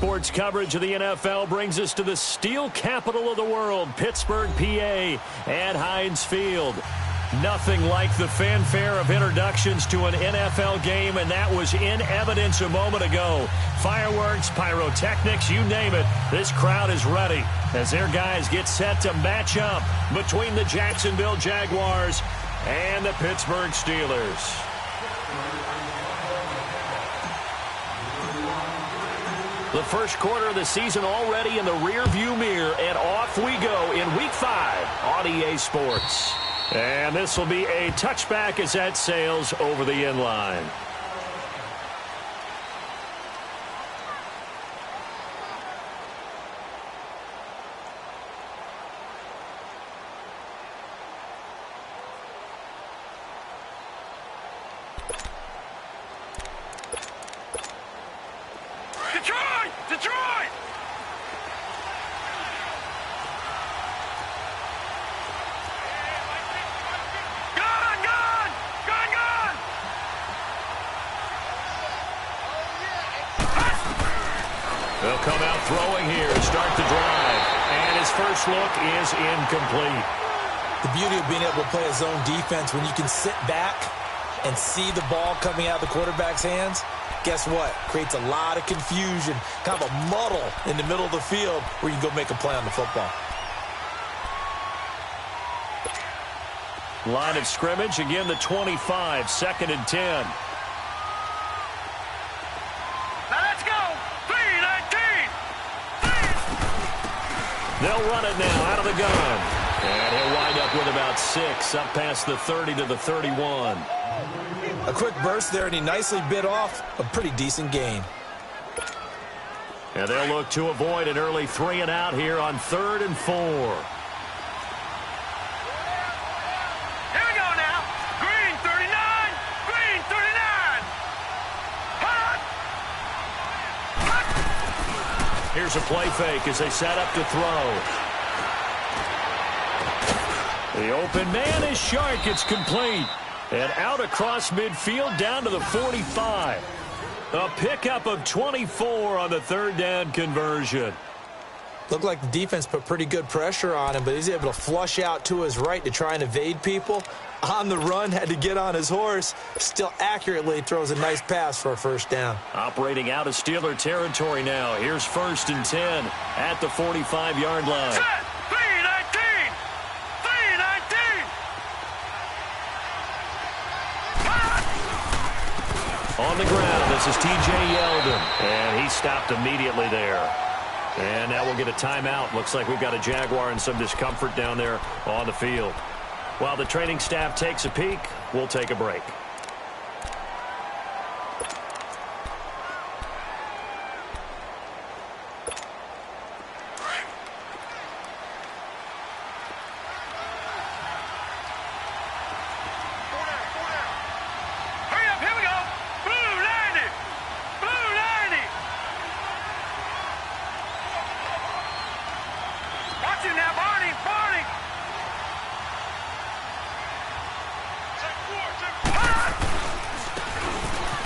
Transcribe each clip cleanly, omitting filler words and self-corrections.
sports coverage of the NFL brings us to the steel capital of the world, Pittsburgh, PA, at Heinz Field. Nothing like the fanfare of introductions to an NFL game, and that was in evidence a moment ago. Fireworks, pyrotechnics, you name it. This crowd is ready as their guys get set to match up between the Jacksonville Jaguars and the Pittsburgh Steelers. The first quarter of the season already in the rearview mirror, and off we go in Week 5 on EA Sports. And this will be a touchback as that sails over the end line. Detroit! They'll come out throwing here and start the drive. And his first look is incomplete. The beauty of being able to play a zone defense when you can sit back and see the ball coming out of the quarterback's hands, guess what? Creates a lot of confusion, kind of a muddle in the middle of the field where you can go make a play on the football. Line of scrimmage, again the 25, 2nd and 10. They'll run it now out of the gun. And he'll wind up with about 6, up past the 30 to the 31. A quick burst there, and he nicely bit off a pretty decent gain. And they'll look to avoid an early 3 and out here on 3rd and 4. Here we go now. Green 39. Green 39. Hot. Here's a play fake as they set up to throw. The open man is Shark. It's complete. And out across midfield down to the 45. A pickup of 24 on the 3rd down conversion. Looked like the defense put pretty good pressure on him, but he's able to flush out to his right to try and evade people. On the run, had to get on his horse. Still accurately throws a nice pass for a 1st down. Operating out of Steeler territory now. Here's 1st and 10 at the 45-yard line. Set. 319. 319. On the ground, this is T.J. Yeldon. And he stopped immediately there. And now we'll get a timeout. Looks like we've got a Jaguar in some discomfort down there on the field. While the training staff takes a peek, we'll take a break. Hurry up, here we go. Blue 90. Blue 90. Watch it now, Barney. Barney.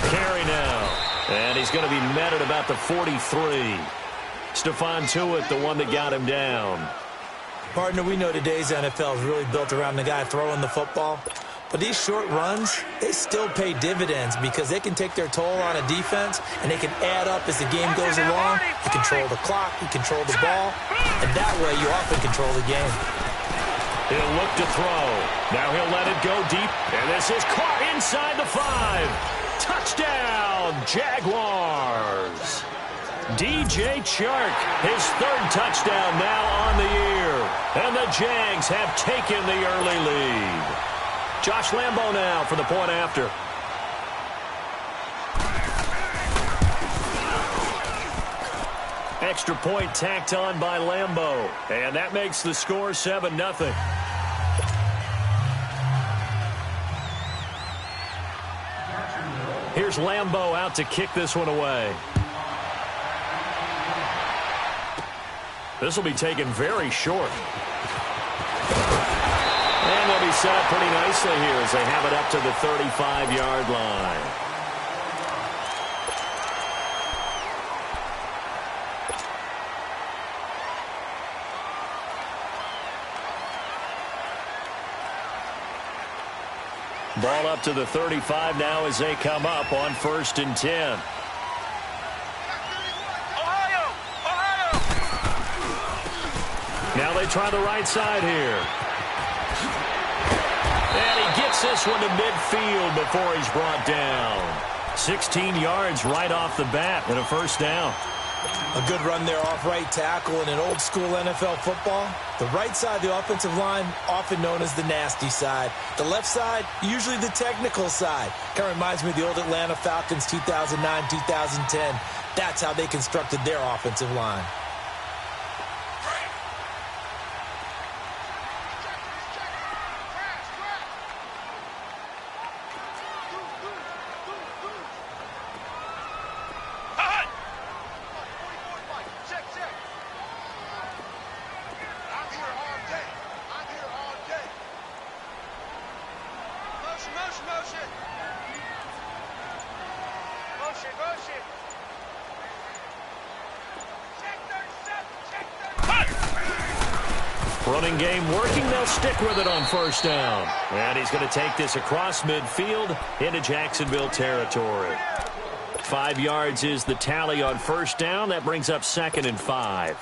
Carry now. And he's going to be met at about the 43. Stephon Tuitt, the one that got him down. Partner, we know today's NFL is really built around the guy throwing the football. But these short runs, they still pay dividends because they can take their toll on a defense, and they can add up as the game goes along. You control the clock, you control the ball, and that way you often control the game. He'll look to throw. Now he'll let it go deep, and this is caught inside the 5. Touchdown, Jaguars. DJ Chark, his 3rd touchdown now on the year. And the Jags have taken the early lead. Josh Lambo now for the point after. Extra point tacked on by Lambo. And that makes the score 7-0. Here's Lambo out to kick this one away. This will be taken very short. And they'll be set up pretty nicely here as they have it up to the 35-yard line. Ball up to the 35 now as they come up on 1st and 10. Now they try the right side here. And he gets this one to midfield before he's brought down. 16 yards right off the bat and a 1st down. A good run there off right tackle in an old school NFL football. The right side of the offensive line, often known as the nasty side. The left side, usually the technical side. Kind of reminds me of the old Atlanta Falcons 2009-2010. That's how they constructed their offensive line. Running game working. They'll stick with it on 1st down. And he's going to take this across midfield into Jacksonville territory. 5 yards is the tally on 1st down. That brings up 2nd and 5.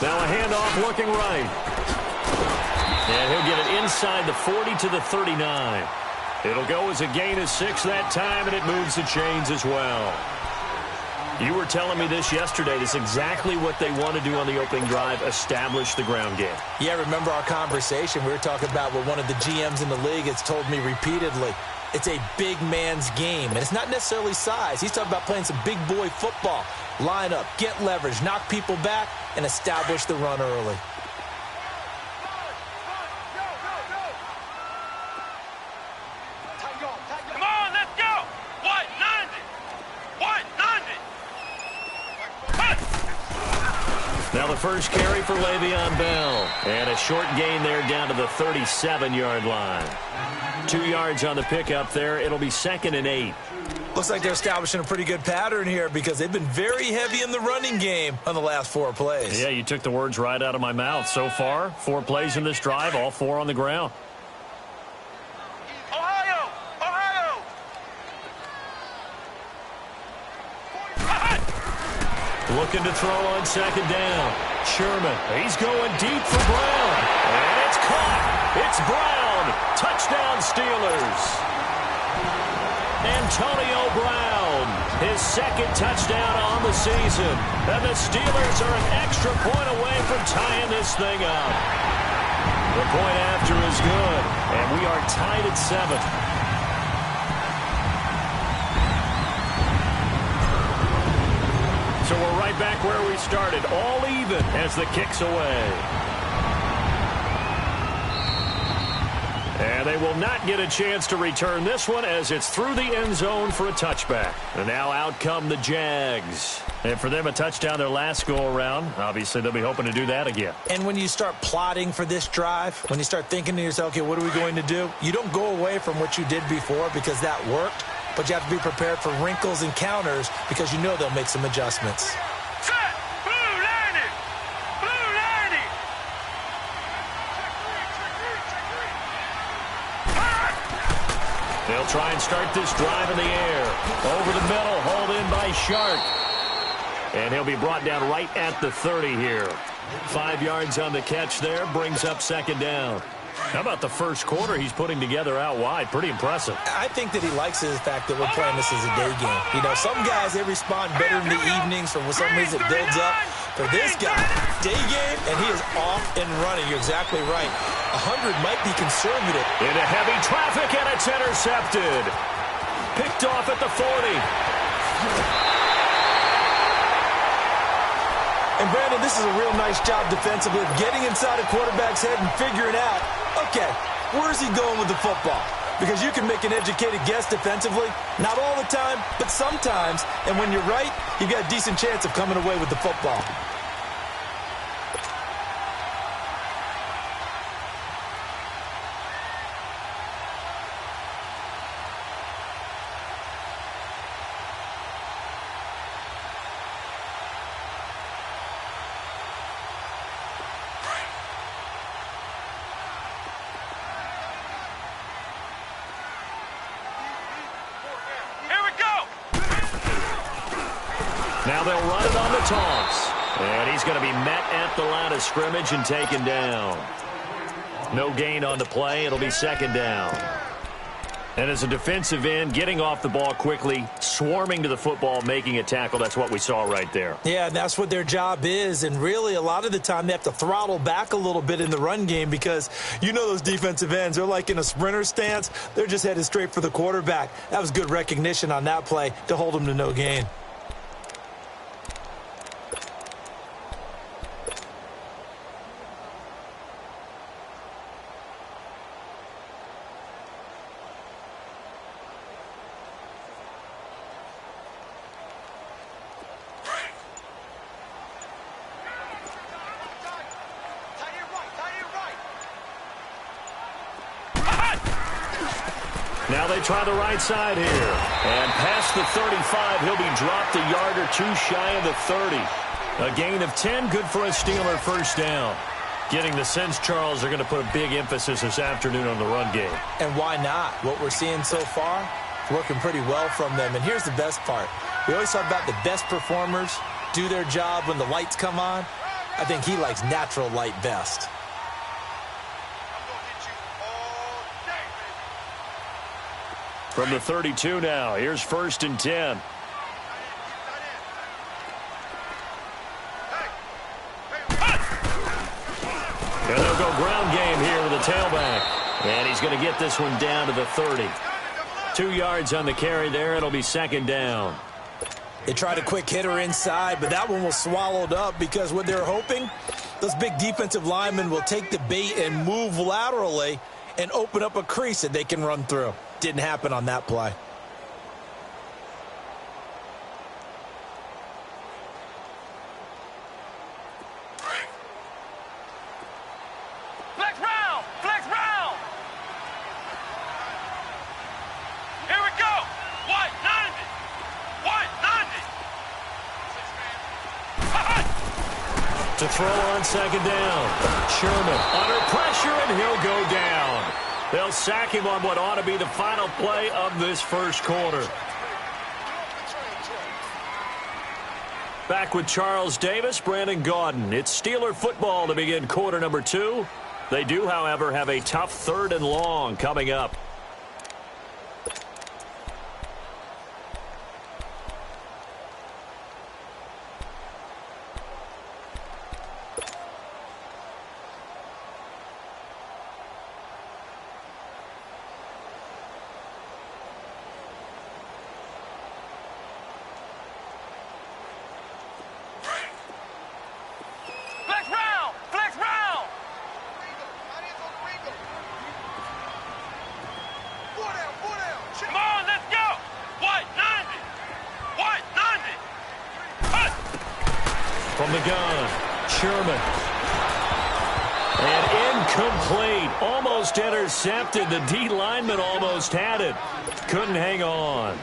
Now a handoff looking right. And he'll get it inside the 40 to the 39. It'll go as a gain of 6 that time, and it moves the chains as well. You were telling me this yesterday. This is exactly what they want to do on the opening drive, establish the ground game. Yeah, remember our conversation? We were talking about what one of the GMs in the league has told me repeatedly. It's a big man's game, and it's not necessarily size. He's talking about playing some big boy football. Line up, get leverage, knock people back, and establish the run early. Come on, let's go! 190! 190! Now the first carry for Le'Veon Bell. And a short gain there down to the 37-yard line. 2 yards on the pickup there. It'll be 2nd and 8. Looks like they're establishing a pretty good pattern here because they've been very heavy in the running game on the last 4 plays. Yeah, you took the words right out of my mouth. So far, 4 plays in this drive, all 4 on the ground. Ohio! Looking to throw on 2nd down. Sherman, he's going deep for Brown. And it's caught. It's Brown. Touchdown Steelers. Antonio Brown, his 2nd touchdown on the season. And the Steelers are an extra point away from tying this thing up. The point after is good, and we are tied at 7. So we're right back where we started, all even as the kick's away. And they will not get a chance to return this one as it's through the end zone for a touchback. And now out come the Jags. And for them, a touchdown their last go-around. Obviously, they'll be hoping to do that again. And when you start plotting for this drive, when you start thinking to yourself, okay, what are we going to do? You don't go away from what you did before because that worked. But you have to be prepared for wrinkles and counters because you know they'll make some adjustments. Set! Blue landing! Blue landing! They'll try and start this drive in the air. Over the middle, hauled in by Shark. And he'll be brought down right at the 30 here. 5 yards on the catch there, brings up 2nd down. How about the first quarter he's putting together out wide? Pretty impressive. I think that he likes the fact that we're playing this as a day game. You know, some guys, they respond better in the evenings. For some reason, it builds up. For this guy, day game, and he is off and running. You're exactly right. 100 might be conservative. Into heavy traffic, and it's intercepted. Picked off at the 40. And, Brandon, this is a real nice job defensively of getting inside a quarterback's head and figuring out, okay, where's he going with the football? because you can make an educated guess defensively. Not all the time, but sometimes. And when you're right, you've got a decent chance of coming away with the football. Now they'll run it on the toss. And he's going to be met at the line of scrimmage and taken down. No gain on the play. It'll be second down. And as a defensive end, getting off the ball quickly, swarming to the football, making a tackle, that's what we saw right there. Yeah, and that's what their job is. And really, a lot of the time, they have to throttle back a little bit in the run game because you know those defensive ends, they're like in a sprinter stance. They're just headed straight for the quarterback. That was good recognition on that play to hold them to no gain. Now they try the right side here. And past the 35, he'll be dropped a yard or two shy of the 30. A gain of 10, good for a Steeler first down. Getting the sense, Charles, they're going to put a big emphasis this afternoon on the run game. And why not? What we're seeing so far, working pretty well from them. And here's the best part. We always talk about the best performers do their job when the lights come on. I think he likes natural light best. From the 32 now, here's 1st and 10. And they'll go ground game here with the tailback. And he's going to get this one down to the 30. 2 yards on the carry there. It'll be second down. They tried a quick hitter inside, but that one was swallowed up because what they're hoping, those big defensive linemen will take the bait and move laterally and open up a crease that they can run through. Didn't happen on that play. Flex round! Flex round! Here we go! White 90! White 90! To throw on second down. Sherman under pressure, and he'll go down. They'll sack him on what ought to be the final play of this first quarter. Back with Charles Davis, Brandon Gaudin. It's Steeler football to begin quarter number 2. They do, however, have a tough 3rd and long coming up. From the gun, Sherman. And incomplete. Almost intercepted. The D lineman almost had it. Couldn't hang on.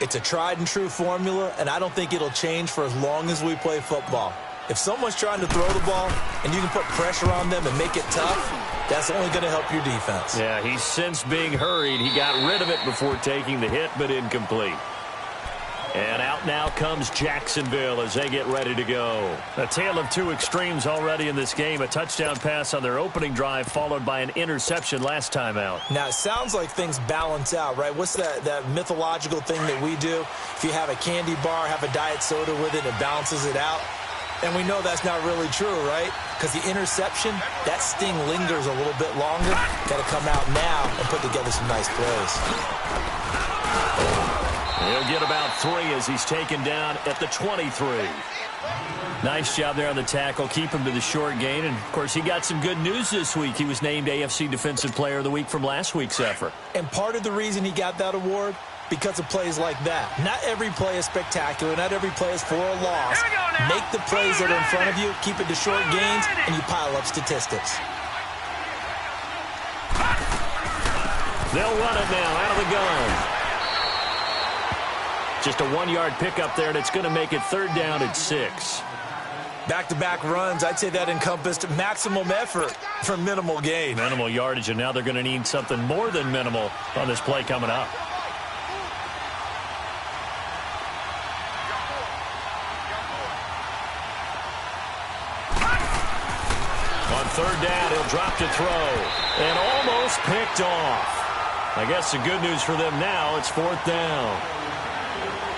It's a tried and true formula, and I don't think it'll change for as long as we play football. If someone's trying to throw the ball and you can put pressure on them and make it tough, that's only going to help your defense. Yeah, he's since being hurried. He got rid of it before taking the hit, but incomplete. And out now comes Jacksonville as they get ready to go. A tale of two extremes already in this game. A touchdown pass on their opening drive followed by an interception last time out. Now, it sounds like things balance out, right? What's that mythological thing that we do? If you have a candy bar, have a diet soda with it, it balances it out. And we know that's not really true, right? Because the interception, that sting lingers a little bit longer. Got to come out now and put together some nice plays. He'll get about 3 as he's taken down at the 23. Nice job there on the tackle. Keep him to the short gain. And, of course, he got some good news this week. He was named AFC Defensive Player of the Week from last week's effort. And part of the reason he got that award, because of plays like that. Not every play is spectacular. Not every play is for a loss. Make the plays that are in front of you, keep it to short gains, and you pile up statistics. They'll run it now out of the gun. Just a 1-yard pickup there, and it's going to make it 3rd down at 6. Back-to-back runs, I'd say that encompassed maximum effort for minimal gain. Minimal yardage, and now they're going to need something more than minimal on this play coming up. On 3rd down, he'll drop to throw, and almost picked off. I guess the good news for them now, it's 4th down.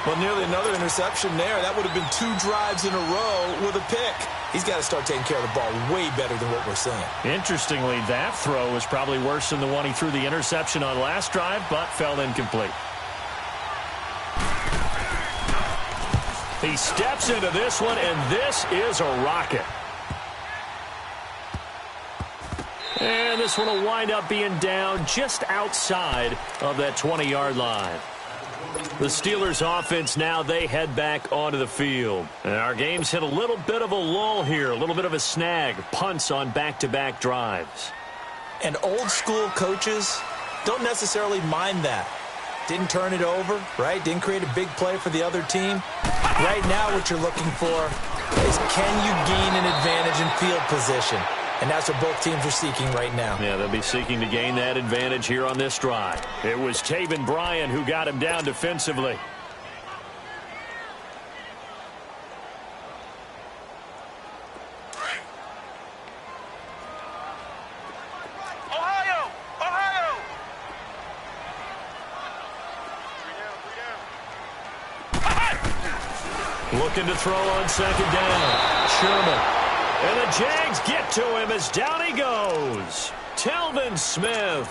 Well, nearly another interception there. That would have been 2 drives in a row with a pick. He's got to start taking care of the ball way better than what we're seeing. Interestingly, that throw was probably worse than the one he threw the interception on last drive, but fell incomplete. He steps into this one, and this is a rocket. And this one will wind up being down just outside of that 20-yard line. The Steelers offense now, they head back onto the field. And our game's hit a little bit of a lull here, a little bit of a snag, punts on back-to-back drives. And old-school coaches don't necessarily mind that. Didn't turn it over, right? Didn't create a big play for the other team. Right now what you're looking for is, can you gain an advantage in field position? And that's what both teams are seeking right now. Yeah, they'll be seeking to gain that advantage here on this drive. It was Taven Bryan who got him down defensively. Ohio! Ohio! Looking to throw on 2nd down. Sherman. And the Jags get to him as down he goes. Telvin Smith.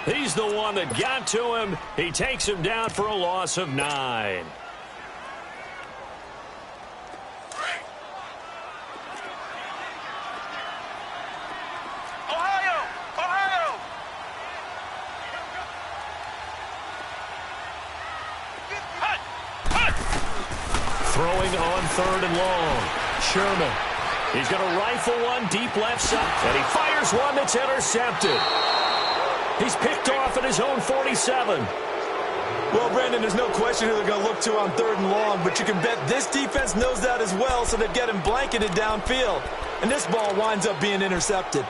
He's the one that got to him. He takes him down for a loss of 9. Ohio! Ohio! Throwing on 3rd and long. Sherman. He's going to rifle one deep left side, and he fires one that's intercepted. He's picked off at his own 47. Well, Brandon, there's no question who they're going to look to on 3rd and long, but you can bet this defense knows that as well, so they're getting blanketed downfield. And this ball winds up being intercepted.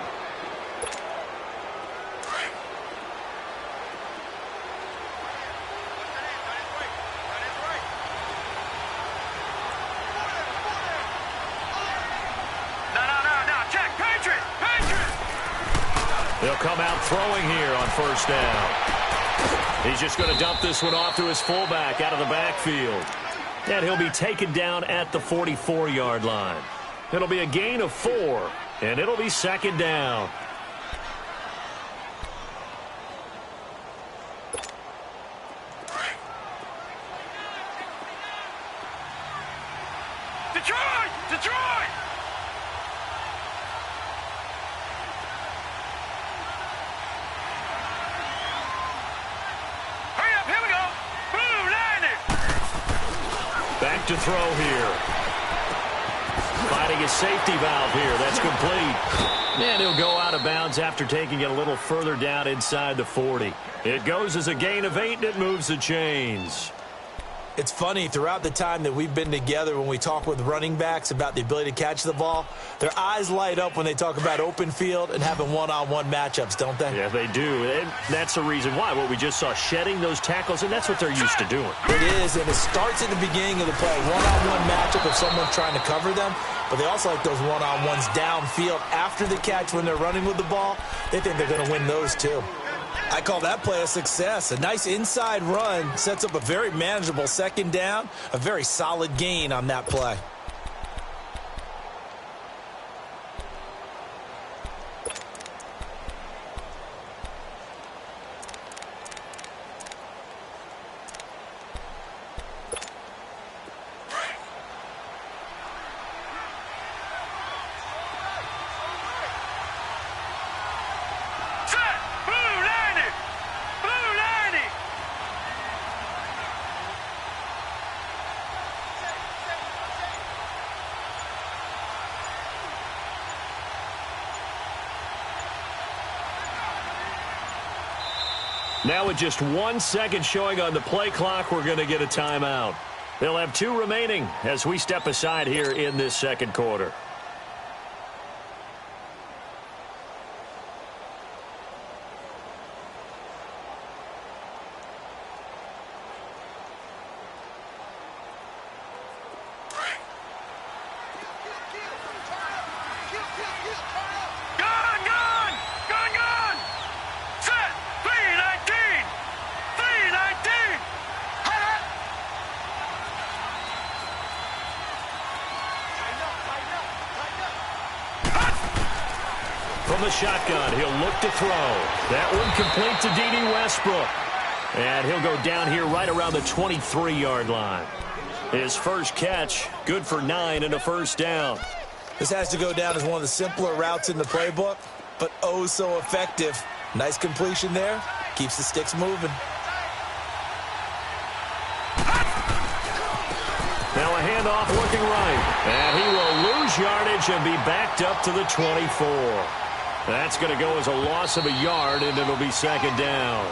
They'll come out throwing here on 1st down. He's just going to dump this one off to his fullback out of the backfield. And he'll be taken down at the 44-yard line. It'll be a gain of 4, and it'll be 2nd down. Detroit! Detroit! Back to throw here. Finding his safety valve here. That's complete. And he'll go out of bounds after taking it a little further down inside the 40. It goes as a gain of 8, and it moves the chains. It's funny, throughout the time that we've been together, when we talk with running backs about the ability to catch the ball, their eyes light up when they talk about open field and having one-on-one matchups, don't they? Yeah, they do. And that's the reason why. What we just saw, shedding those tackles, and that's what they're used to doing. It is, and it starts at the beginning of the play. One-on-one matchup if someone's trying to cover them, but they also like those one-on-ones downfield after the catch when they're running with the ball. They think they're going to win those, too. I call that play a success. A nice inside run sets up a very manageable 2nd down, a very solid gain on that play. Now with just 1 second showing on the play clock, we're going to get a timeout. They'll have 2 remaining as we step aside here in this second quarter. From the shotgun, he'll look to throw. That one complete to D.D. Westbrook. And he'll go down here right around the 23-yard line. His first catch, good for 9 and a first down. This has to go down as one of the simpler routes in the playbook, but oh so effective. Nice completion there. Keeps the sticks moving. Now a handoff looking right. And he will lose yardage and be backed up to the 24. That's going to go as a loss of a yard, and it'll be second down.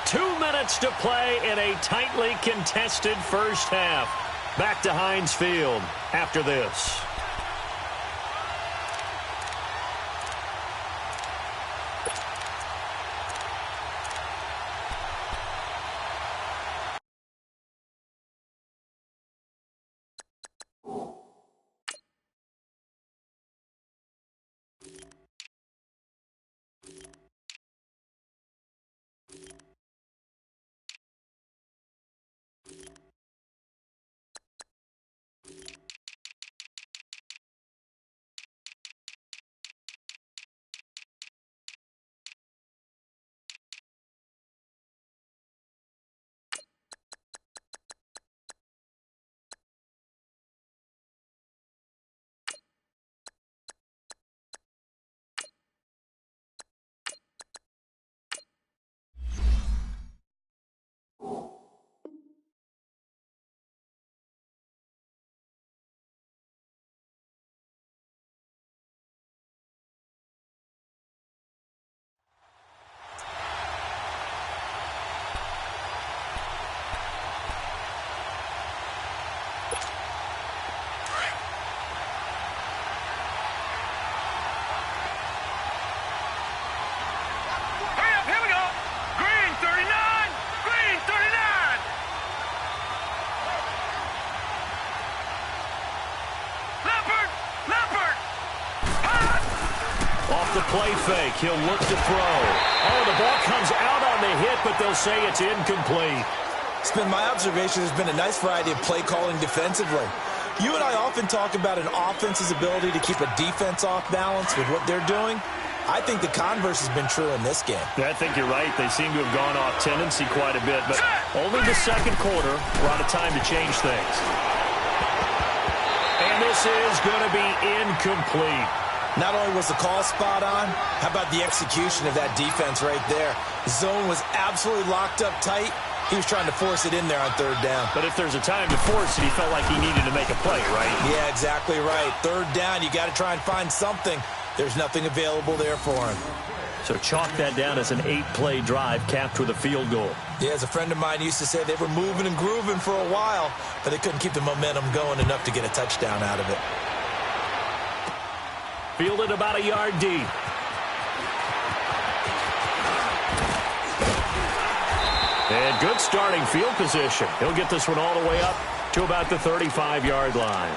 Two minutes to play in a tightly contested first half. Back to Heinz Field after this. The play fake. He'll look to throw. Oh, the ball comes out on the hit, but they'll say it's incomplete. It's been my observation there's been a nice variety of play calling defensively. You and I often talk about an offense's ability to keep a defense off balance with what they're doing. I think the converse has been true in this game. I think you're right. They seem to have gone off tendency quite a bit, but only the second quarter brought a time to change things. And this is going to be incomplete. Not only was the call spot on, how about the execution of that defense right there? The zone was absolutely locked up tight. He was trying to force it in there on third down. But if there's a time to force it, he felt like he needed to make a play, right? Yeah, exactly right. Third down, you got to try and find something. There's nothing available there for him. So chalk that down as an 8-play drive capped with a field goal. Yeah, as a friend of mine used to say, they were moving and grooving for a while, but they couldn't keep the momentum going enough to get a touchdown out of it. Fielded about a yard deep. And good starting field position. He'll get this one all the way up to about the 35-yard line.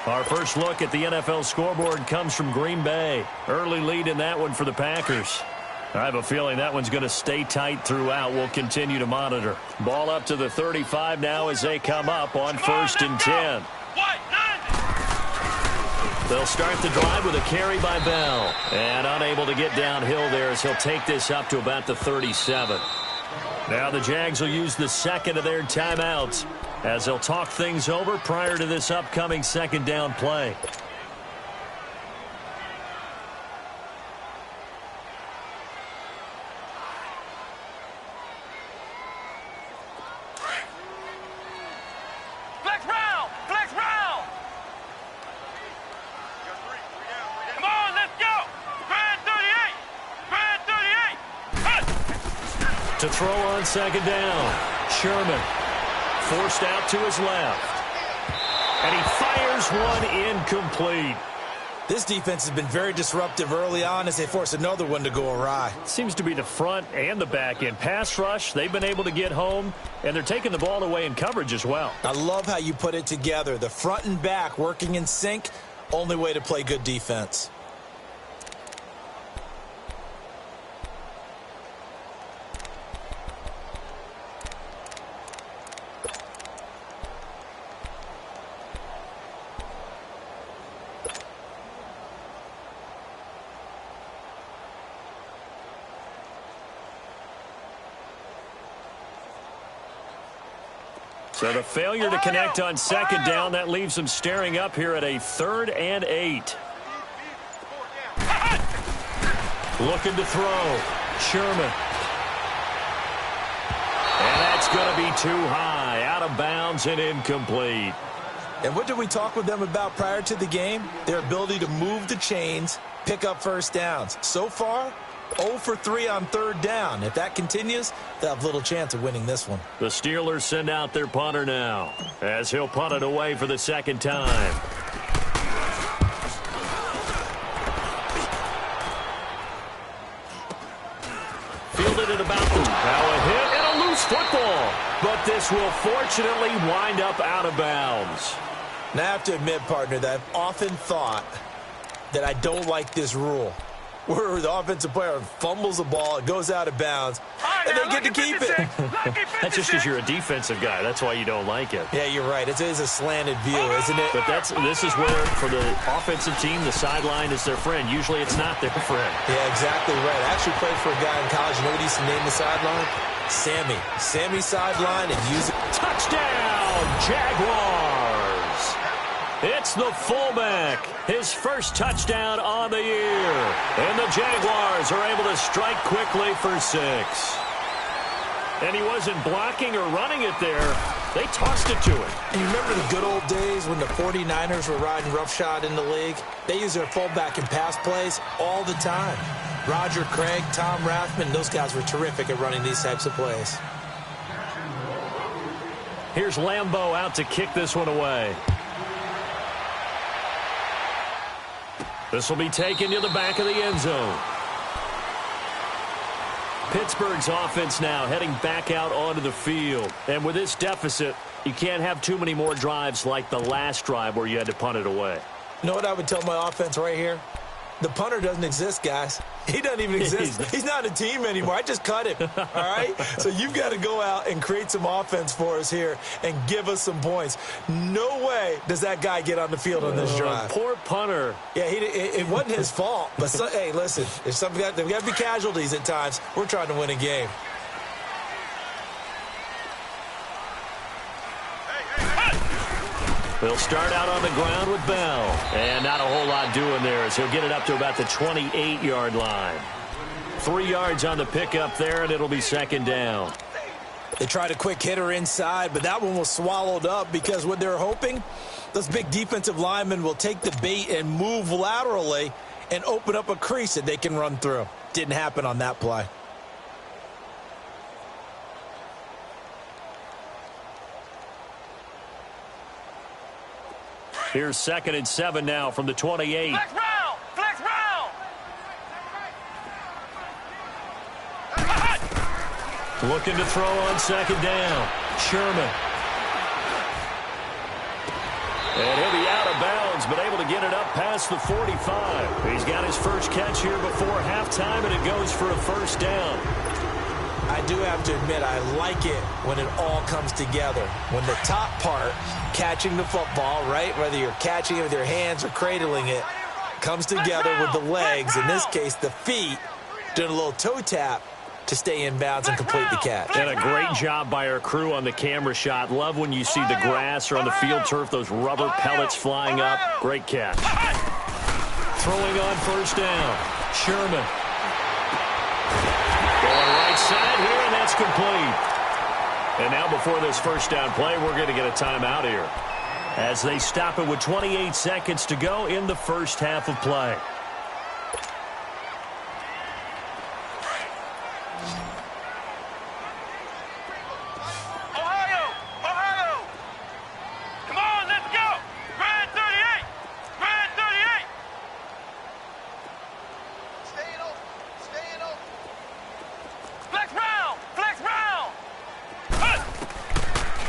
Our first look at the NFL scoreboard comes from Green Bay. Early lead in that one for the Packers. I have a feeling that one's going to stay tight throughout. We'll continue to monitor. Ball up to the 35 now as they come up on 1st and 10. They'll start the drive with a carry by Bell. And unable to get downhill there as he'll take this up to about the 37. Now the Jags will use the second of their timeouts as they'll talk things over prior to this upcoming second down play. Flex round! Flex round! Come on! To throw on second down. Sherman forced out to his left. And he fires one incomplete. This defense has been very disruptive early on as they force another one to go awry. Seems to be the front and the back end. Pass rush, they've been able to get home, and they're taking the ball away in coverage as well. I love how you put it together. The front and back working in sync, only way to play good defense. So the failure to connect on second down, that leaves them staring up here at a 3rd and 8. Looking to throw. Sherman. And that's going to be too high. Out of bounds and incomplete. And what did we talk with them about prior to the game? Their ability to move the chains, pick up first downs. So far, 0 for 3 on 3rd down. If that continues, they'll have little chance of winning this one. The Steelers send out their punter now, as he'll punt it away for the second time. Fielded at about the... Now a hit and a loose football. But this will fortunately wind up out of bounds. Now, I have to admit, partner, that I've often thought that I don't like this rule, where the offensive player fumbles the ball, it goes out of bounds, and they get to keep it. That's just because you're a defensive guy. That's why you don't like it. Yeah, you're right. It is a slanted view, isn't it? But this is where, for the offensive team, the sideline is their friend. Usually it's not their friend. Yeah, exactly right. I actually played for a guy in college. You know what he used to name the sideline? Sammy. Sammy sideline and use it. Touchdown, Jaguars! It's the fullback. His first touchdown on the year. And the Jaguars are able to strike quickly for 6. And he wasn't blocking or running it there. They tossed it to him. And you remember the good old days when the 49ers were riding roughshod in the league? They used their fullback in pass plays all the time. Roger Craig, Tom Rathman, those guys were terrific at running these types of plays. Here's Lambeau out to kick this one away. This will be taken to the back of the end zone. Pittsburgh's offense now heading back out onto the field. And with this deficit, you can't have too many more drives like the last drive where you had to punt it away. You know what I would tell my offense right here? The punter doesn't exist, guys. He doesn't even exist. He's not a team anymore. I just cut him, all right? So you've got to go out and create some offense for us here and give us some points. No way does that guy get on the field on this drive. Poor punter. Yeah, it wasn't his fault. But, hey, listen, there's got to be casualties at times. We're trying to win a game. He'll start out on the ground with Bell. And not a whole lot doing there as he'll get it up to about the 28-yard line. 3 yards on the pickup there, and it'll be second down. They tried a quick hitter inside, but that one was swallowed up because what they're hoping, those big defensive linemen will take the bait and move laterally and open up a crease that they can run through. Didn't happen on that play. Here's 2nd and 7 now from the 28. Flex round! Flex round! Looking to throw on second down. Sherman. And he'll be out of bounds, but able to get it up past the 45. He's got his first catch here before halftime, and it goes for a first down. I do have to admit, I like it when it all comes together. When the top part, catching the football, right, whether you're catching it with your hands or cradling it, comes together with the legs, in this case the feet, doing a little toe tap to stay in bounds and complete the catch. And a great job by our crew on the camera shot. Love when you see the grass or on the field turf, those rubber pellets flying up. Great catch. Throwing on first down. Sherman. Going right side here, and that's complete. And now before this first down play, we're going to get a timeout here as they stop it with 28 seconds to go in the first half of play.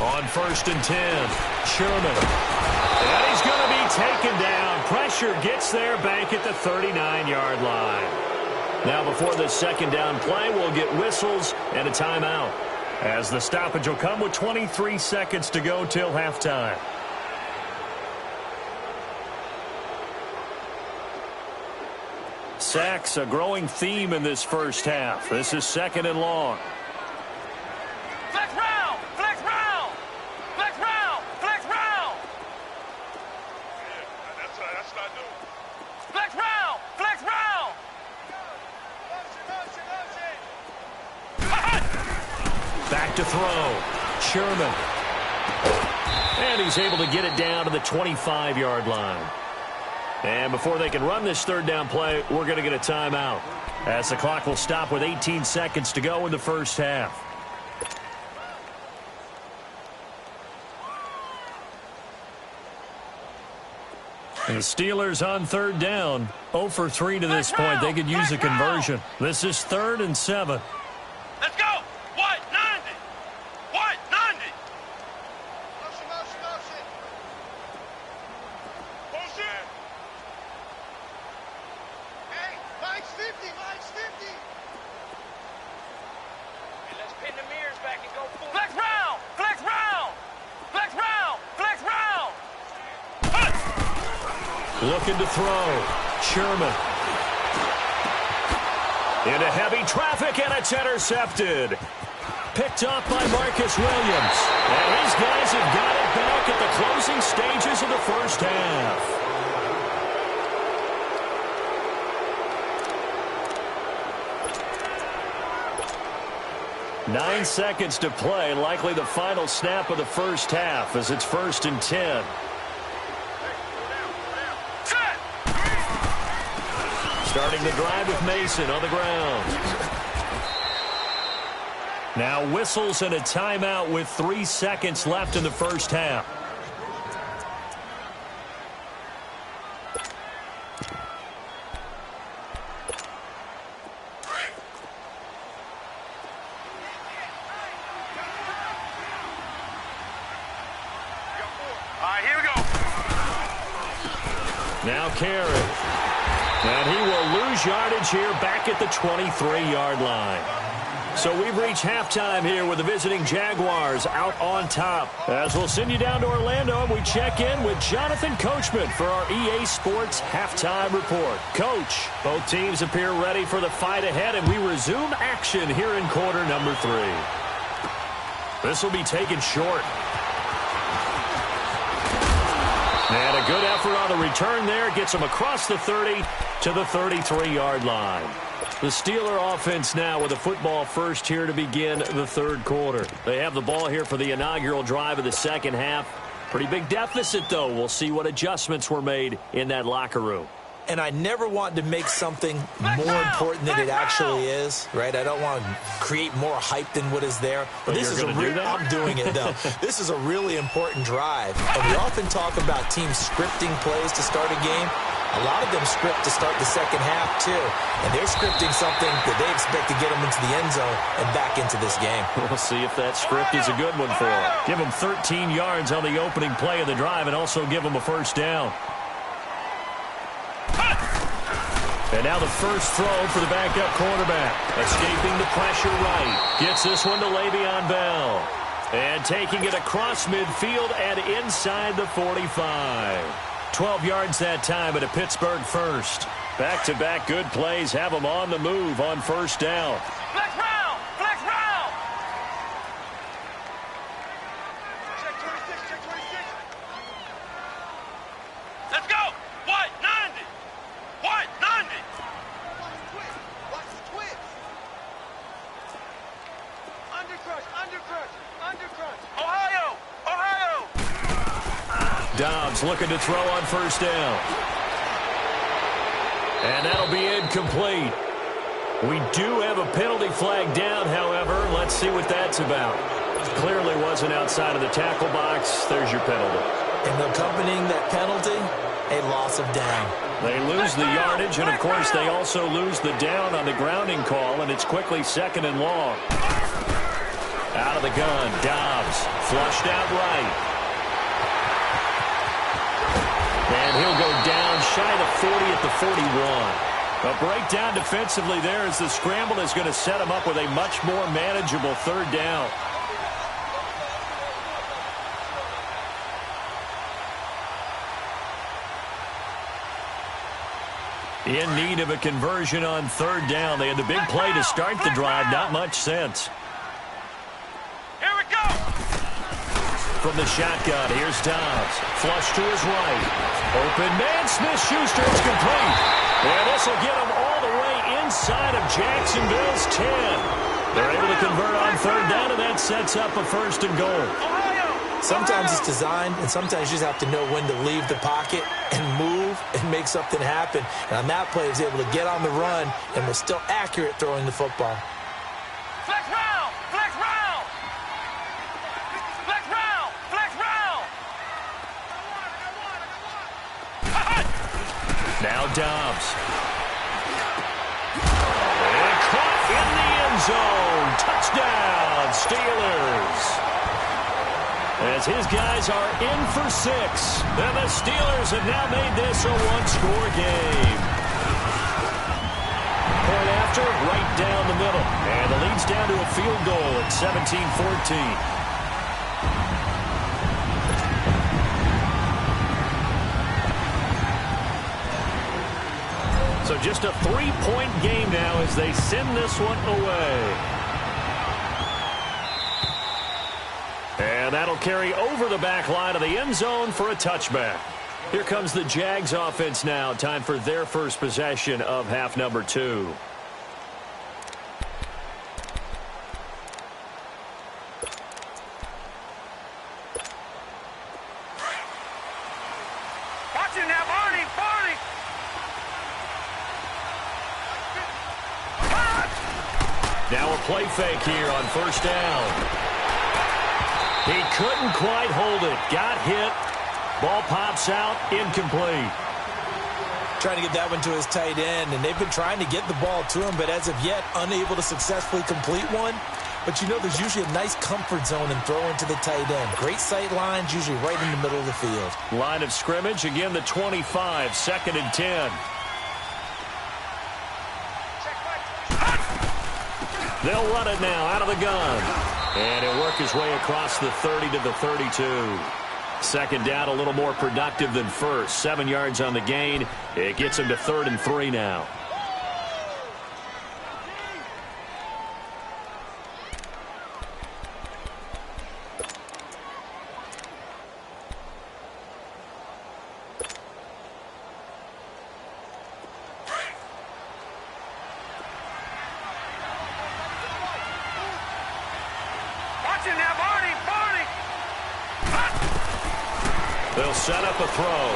On 1st and 10, Sherman. And he's going to be taken down. Pressure gets there back at the 39-yard line. Now before this second down play, we'll get whistles and a timeout, as the stoppage will come with 23 seconds to go till halftime. Sacks, a growing theme in this first half. This is 2nd and long. Flex round! Flex round! Flex round! Flex round! Yeah, that's what I do. Flex round! Flex round! Back to throw. Sherman. And he's able to get it down to the 25-yard line. And before they can run this third down play, we're going to get a timeout, as the clock will stop with 18 seconds to go in the first half. And the Steelers on third down, 0 for 3 to this point. They could use a conversion. This is 3rd and 7. Let's go! White, 90! White, 90! Motion, motion, motion! Motion! Hey, Mike's 50, Mike's 50! Hey, let's pin the mirrors back and go full. Flex round! Flex round! Flex round! Flex round! Looking to throw. Sherman. Into heavy traffic, and it's intercepted. Picked off by Marcus Williams. And his guys have got it back at the closing stages of the first half. Nine seconds to play, likely the final snap of the first half, as it's 1st and 10. Starting the drive with Mason on the ground. Now whistles and a timeout with 3 seconds left in the first half. All right, here we go. Now Carey. And he will lose yardage here back at the 23-yard line. So we've reached halftime here with the visiting Jaguars out on top. As we'll send you down to Orlando, and we check in with Jonathan Coachman for our EA Sports Halftime Report. Coach, both teams appear ready for the fight ahead, and we resume action here in quarter number 3. This will be taken short. And a good effort on the return there. Gets him across the 30 to the 33-yard line. The Steeler offense now with a football first here to begin the third quarter. They have the ball here for the inaugural drive of the second half. Pretty big deficit, though. We'll see what adjustments were made in that locker room. And I never want to make something more important than it actually is, right? I don't want to create more hype than what is there. But this is I'm doing it, though. This is a really important drive. And we often talk about teams scripting plays to start a game. A lot of them script to start the second half, too. And they're scripting something that they expect to get them into the end zone and back into this game. We'll see if that script is a good one for them. Give them 13 yards on the opening play of the drive and also give them a first down. And now the first throw for the backup quarterback. Escaping the pressure right. Gets this one to Le'Veon Bell. And taking it across midfield and inside the 45. 12 yards that time at a Pittsburgh first. Back-to-back good plays have them on the move on first down. Flex round! Flex round! Check 26, check 26. Let's go! White, 90! White, 90! Watch the twist! Undercrush, undercrush, undercrush! Ohio! Ohio! Dobbs looking to throw on first down. And that'll be incomplete. We do have a penalty flag down, however. Let's see what that's about. Clearly wasn't outside of the tackle box. There's your penalty. And accompanying that penalty, a loss of down. They lose the yardage, and, of course, they also lose the down on the grounding call, and it's quickly 2nd and long. Out of the gun, Dobbs Flushed out right. And he'll go down shy of 40 at the 41. A breakdown defensively there as the scramble is going to set him up with a much more manageable third down. In need of a conversion on third down. They had the big play to start the drive. Not much sense. Here we go. From the shotgun, here's Dobbs. Flush to his right. Open man, Smith-Schuster is complete. And this will get him all the way inside of Jacksonville's 10. They're able to convert on third down, and that sets up a first and goal. Sometimes it's designed, and sometimes you just have to know when to leave the pocket and move and make something happen. And on that play, he was able to get on the run and was still accurate throwing the football. Flex round. Flex round. Flex round. Flex round. Now Dobbs. And caught in the end zone. Touchdown, Steelers. As his guys are in for 6. And the Steelers have now made this a one-score game. Point after, right down the middle. And the lead's down to a field goal at 17-14. So just a 3-point game now as they send this one away. And that'll carry over the back line of the end zone for a touchback. Here comes the Jags offense now. Time for their first possession of half number 2. Watch it now, Barney. Barney. Now a play fake here on first down. He couldn't quite hold it. Got hit. Ball pops out. Incomplete. Trying to get that one to his tight end, and they've been trying to get the ball to him, but as of yet, unable to successfully complete one. But you know there's usually a nice comfort zone in throwing to the tight end. Great sight lines, usually right in the middle of the field. Line of scrimmage, again the 25, 2nd and 10. They'll run it now out of the gun. And he'll work his way across the 30 to the 32. Second down, a little more productive than first. 7 yards on the gain. It gets him to 3rd and 3 now. They'll set up a throw.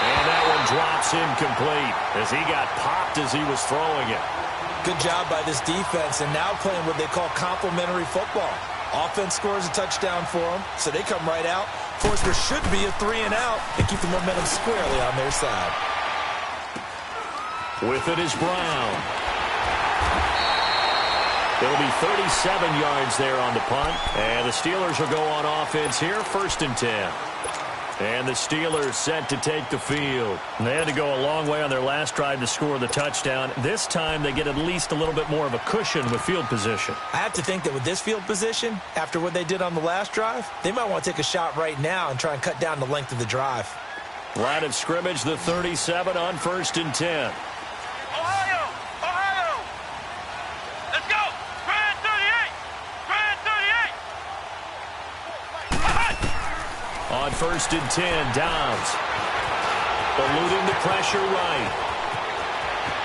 And that one drops incomplete as he got popped as he was throwing it. Good job by this defense, and now playing what they call complementary football. Offense scores a touchdown for them, so they come right out, force what should be a 3 and out, and keep the momentum squarely on their side. With it is Brown. It'll be 37 yards there on the punt. And the Steelers will go on offense here, 1st and 10. And the Steelers set to take the field. They had to go a long way on their last drive to score the touchdown. This time they get at least a little bit more of a cushion with field position. I have to think that with this field position, after what they did on the last drive, they might want to take a shot right now and try and cut down the length of the drive. Line of scrimmage, the 37 on 1st and 10. Ohio! Ohio! Let's go! Grand 38! Grand 38! On 1st and 10, Dobbs. Eluding the pressure right.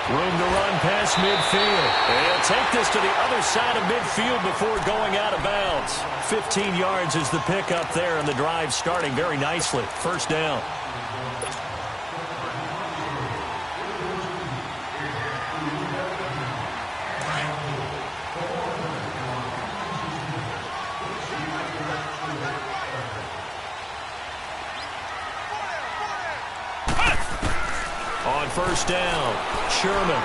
Room to run past midfield. And take this to the other side of midfield before going out of bounds. 15 yards is the pickup there, and the drive starting very nicely. 1st down. On 1st down, Sherman.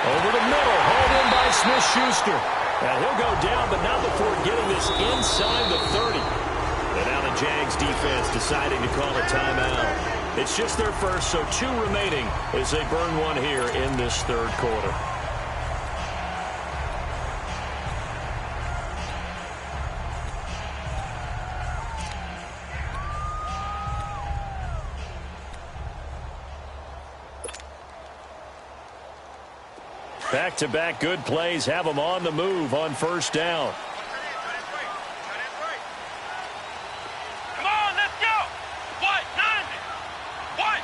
Over the middle, hauled in by Smith-Schuster. And he'll go down, but not before getting this inside the 30. And now the Jags defense deciding to call a timeout. It's just their first, so 2 remaining as they burn one here in this third quarter. Back-to-back good plays have them on the move on first down. Come on, let's go. White 90. White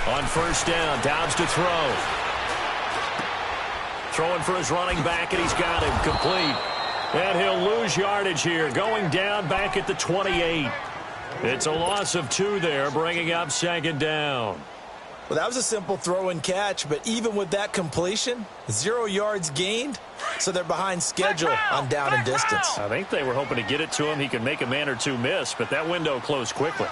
90. On first down, Dobbs to throw. Throwing for his running back, and he's got him complete. And he'll lose yardage here, going down back at the 28. It's a loss of 2 there, bringing up second down. Well, that was a simple throw and catch, but even with that completion, 0 yards gained, so they're behind schedule on down and distance. I think they were hoping to get it to him. He could make a man or 2 miss, but that window closed quickly.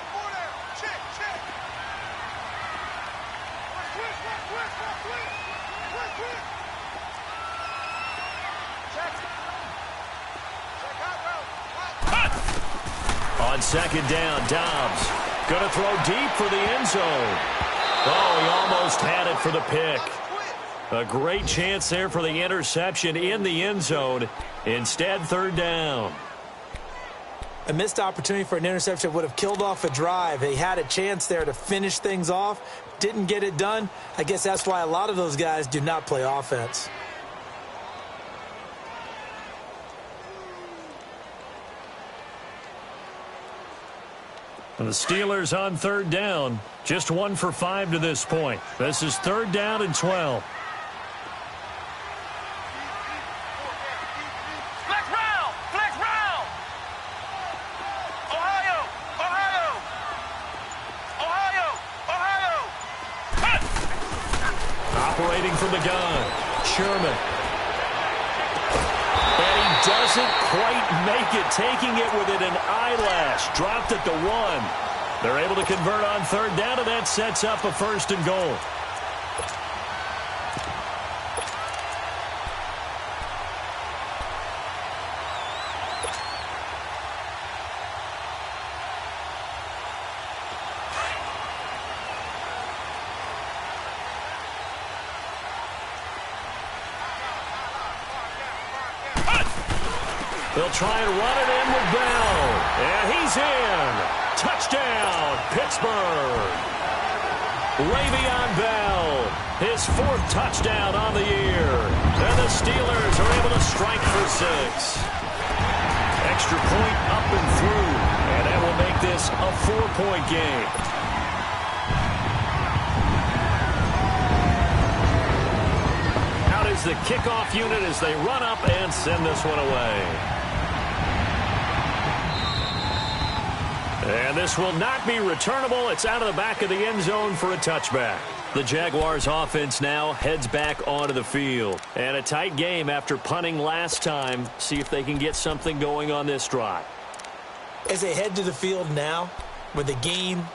On second down, Dobbs going to throw deep for the end zone. Oh, he almost had it for the pick. A great chance there for the interception in the end zone. Instead, third down. A missed opportunity for an interception would have killed off a drive. They had a chance there to finish things off. Didn't get it done. I guess that's why a lot of those guys do not play offense. And the Steelers on third down. Just 1 for 5 to this point. This is third down and 12. Flex round. Flex round. Ohio. Ohio. Ohio. Ohio. Operating from the gun. Sherman. And he doesn't quite make it. Taking it within an eyelash. Dropped at the 1. They're able to convert on third down, and that sets up a first and goal. They'll try and run it in with Bell. And he's in. Touchdown, Pittsburgh. Le'Veon Bell, his 4th touchdown on the year. And the Steelers are able to strike for 6. Extra point up and through. And that will make this a 4-point game. Out is the kickoff unit as they run up and send this one away. And this will not be returnable. It's out of the back of the end zone for a touchback. The Jaguars offense now heads back onto the field. And a tight game after punting last time. See if they can get something going on this drive. As they head to the field now, with the game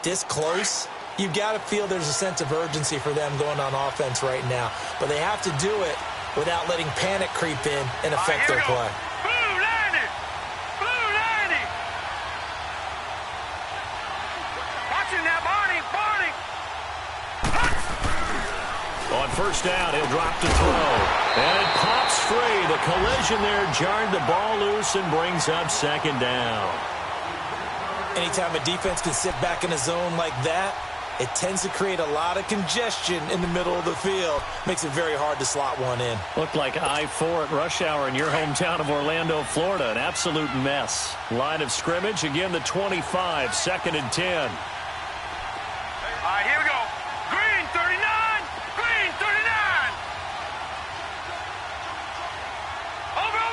this close, you've got to feel there's a sense of urgency for them going on offense right now. But they have to do it without letting panic creep in and affect their play. On first down, he'll drop to throw. And it pops free. The collision there jarred the ball loose and brings up second down. Anytime a defense can sit back in a zone like that, it tends to create a lot of congestion in the middle of the field. Makes it very hard to slot one in. Looked like I-4 at rush hour in your hometown of Orlando, Florida. An absolute mess. Line of scrimmage, again the 25, 2nd and 10. All right, here we go. Green 39. Green 39. Over.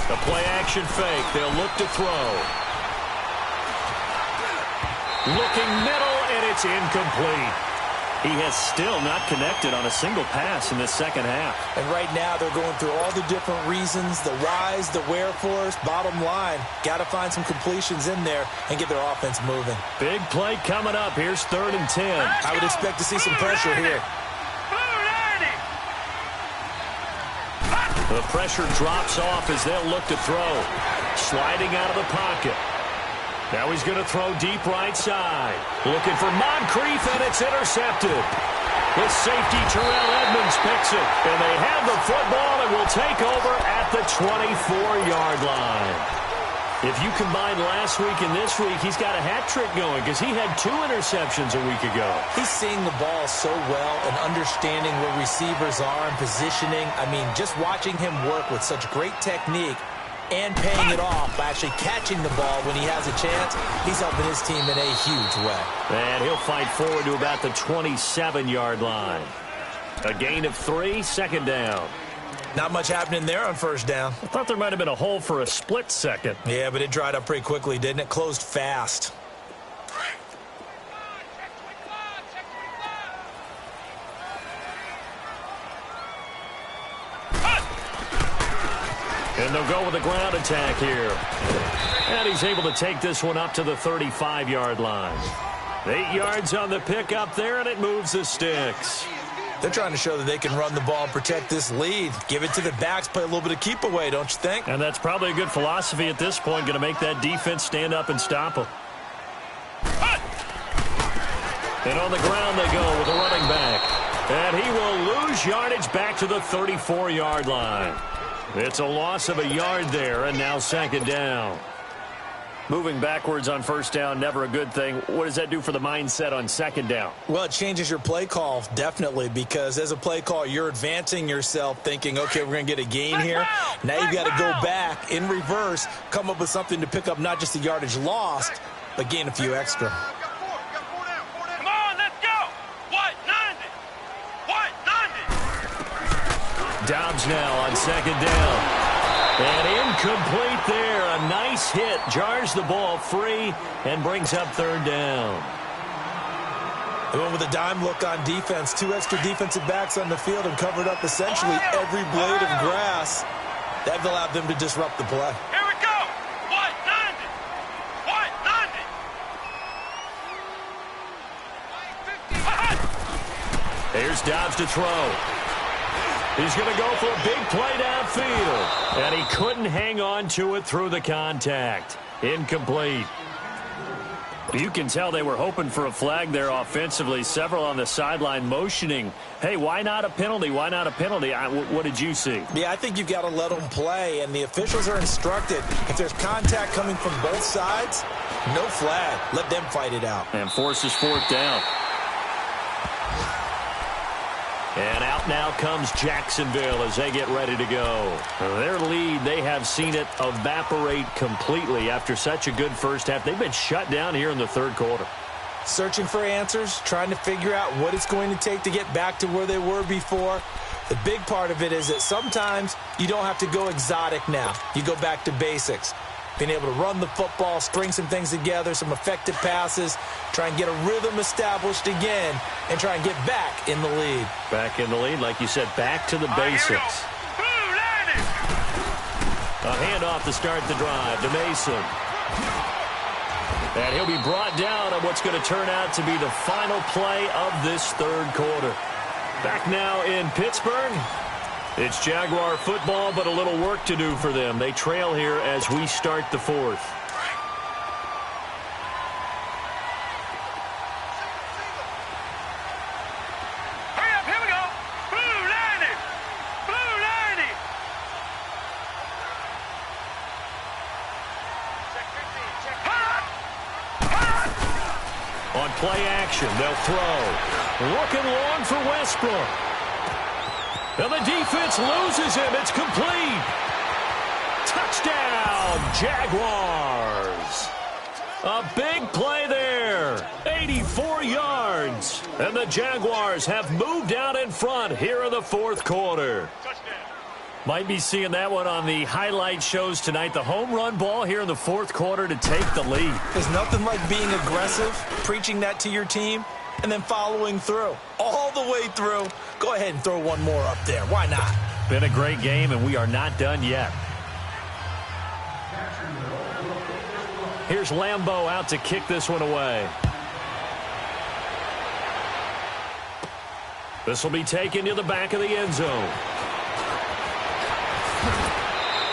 The play action fake. They'll look to throw. Looking middle, and it's incomplete. He has still not connected on a single pass in this second half. And right now they're going through all the different reasons, the whys, the wherefores. Bottom line, got to find some completions in there and get their offense moving. Big play coming up. Here's 3rd and 10. I would expect to see some pressure here. The pressure drops off as they'll look to throw. Sliding out of the pocket. Now he's going to throw deep right side. Looking for Moncrief, and it's intercepted. The safety, Terrell Edmonds, picks it. And they have the football and will take over at the 24-yard line. If you combine last week and this week, he's got a hat trick going because he had 2 interceptions a week ago. He's seeing the ball so well and understanding where receivers are and positioning. I mean, just watching him work with such great technique and paying it off by actually catching the ball when he has a chance, he's helping his team in a huge way. And he'll fight forward to about the 27-yard line. A gain of 3, 2nd down. Not much happening there on 1st down. I thought there might have been a hole for a split second. Yeah, but it dried up pretty quickly, didn't it? Closed fast. And they'll go with a ground attack here. And he's able to take this one up to the 35-yard line. 8 yards on the pickup there, and it moves the sticks. They're trying to show that they can run the ball and protect this lead. Give it to the backs, play a little bit of keep away, don't you think? And that's probably a good philosophy at this point, going to make that defense stand up and stop them. And on the ground they go with a running back. And he will lose yardage back to the 34-yard line. It's a loss of a yard there, and now 2nd down. Moving backwards on 1st down, never a good thing. What does that do for the mindset on 2nd down? Well, it changes your play call, definitely, because as a play call, you're advancing yourself thinking, okay, we're going to get a gain here. Now you've got to go back in reverse, come up with something to pick up not just the yardage lost, but gain a few extra. Come on, let's go. What? 90. What? 90. Dobbs now on 2nd down. And incomplete there. A nice hit. Jars the ball free and brings up 3rd down. They went with a dime look on defense. 2 extra defensive backs on the field and covered up essentially every blade of grass. That allowed them to disrupt the play. Here we go. What? 90. What? 90. Here's Dobbs to throw. He's going to go for a big play downfield. And he couldn't hang on to it through the contact. Incomplete. You can tell they were hoping for a flag there offensively. Several on the sideline motioning, hey, why not a penalty? Why not a penalty? What did you see? Yeah, I think you've got to let them play, and the officials are instructed. If there's contact coming from both sides, no flag. Let them fight it out. And forces 4th down. And out now comes Jacksonville as they get ready to go. Their lead, they have seen it evaporate completely after such a good first half. They've been shut down here in the 3rd quarter. Searching for answers, trying to figure out what it's going to take to get back to where they were before. The big part of it is that sometimes you don't have to go exotic now. You go back to basics. Being able to run the football, string some things together, some effective passes, try and get a rhythm established again, and try and get back in the lead. Back in the lead, like you said, back to the basics. A handoff to start the drive to Mason. And he'll be brought down on what's going to turn out to be the final play of this 3rd quarter. Back now in Pittsburgh. It's Jaguar football, but a little work to do for them. They trail here as we start the 4th. Hurry up, here we go. Blue 90. Blue 90. Check 15, check. On play action, they'll throw. Looking long for Westbrook. And the defense loses him. It's complete. Touchdown, Jaguars. A big play there. 84 yards. And the Jaguars have moved out in front here in the 4th quarter. Might be seeing that one on the highlight shows tonight. The home run ball here in the 4th quarter to take the lead. There's nothing like being aggressive, preaching that to your team, and then following through all the way through. Go ahead and throw one more up there. Why not? Been a great game, and we are not done yet. Here's Lambeau out to kick this one away. This will be taken to the back of the end zone.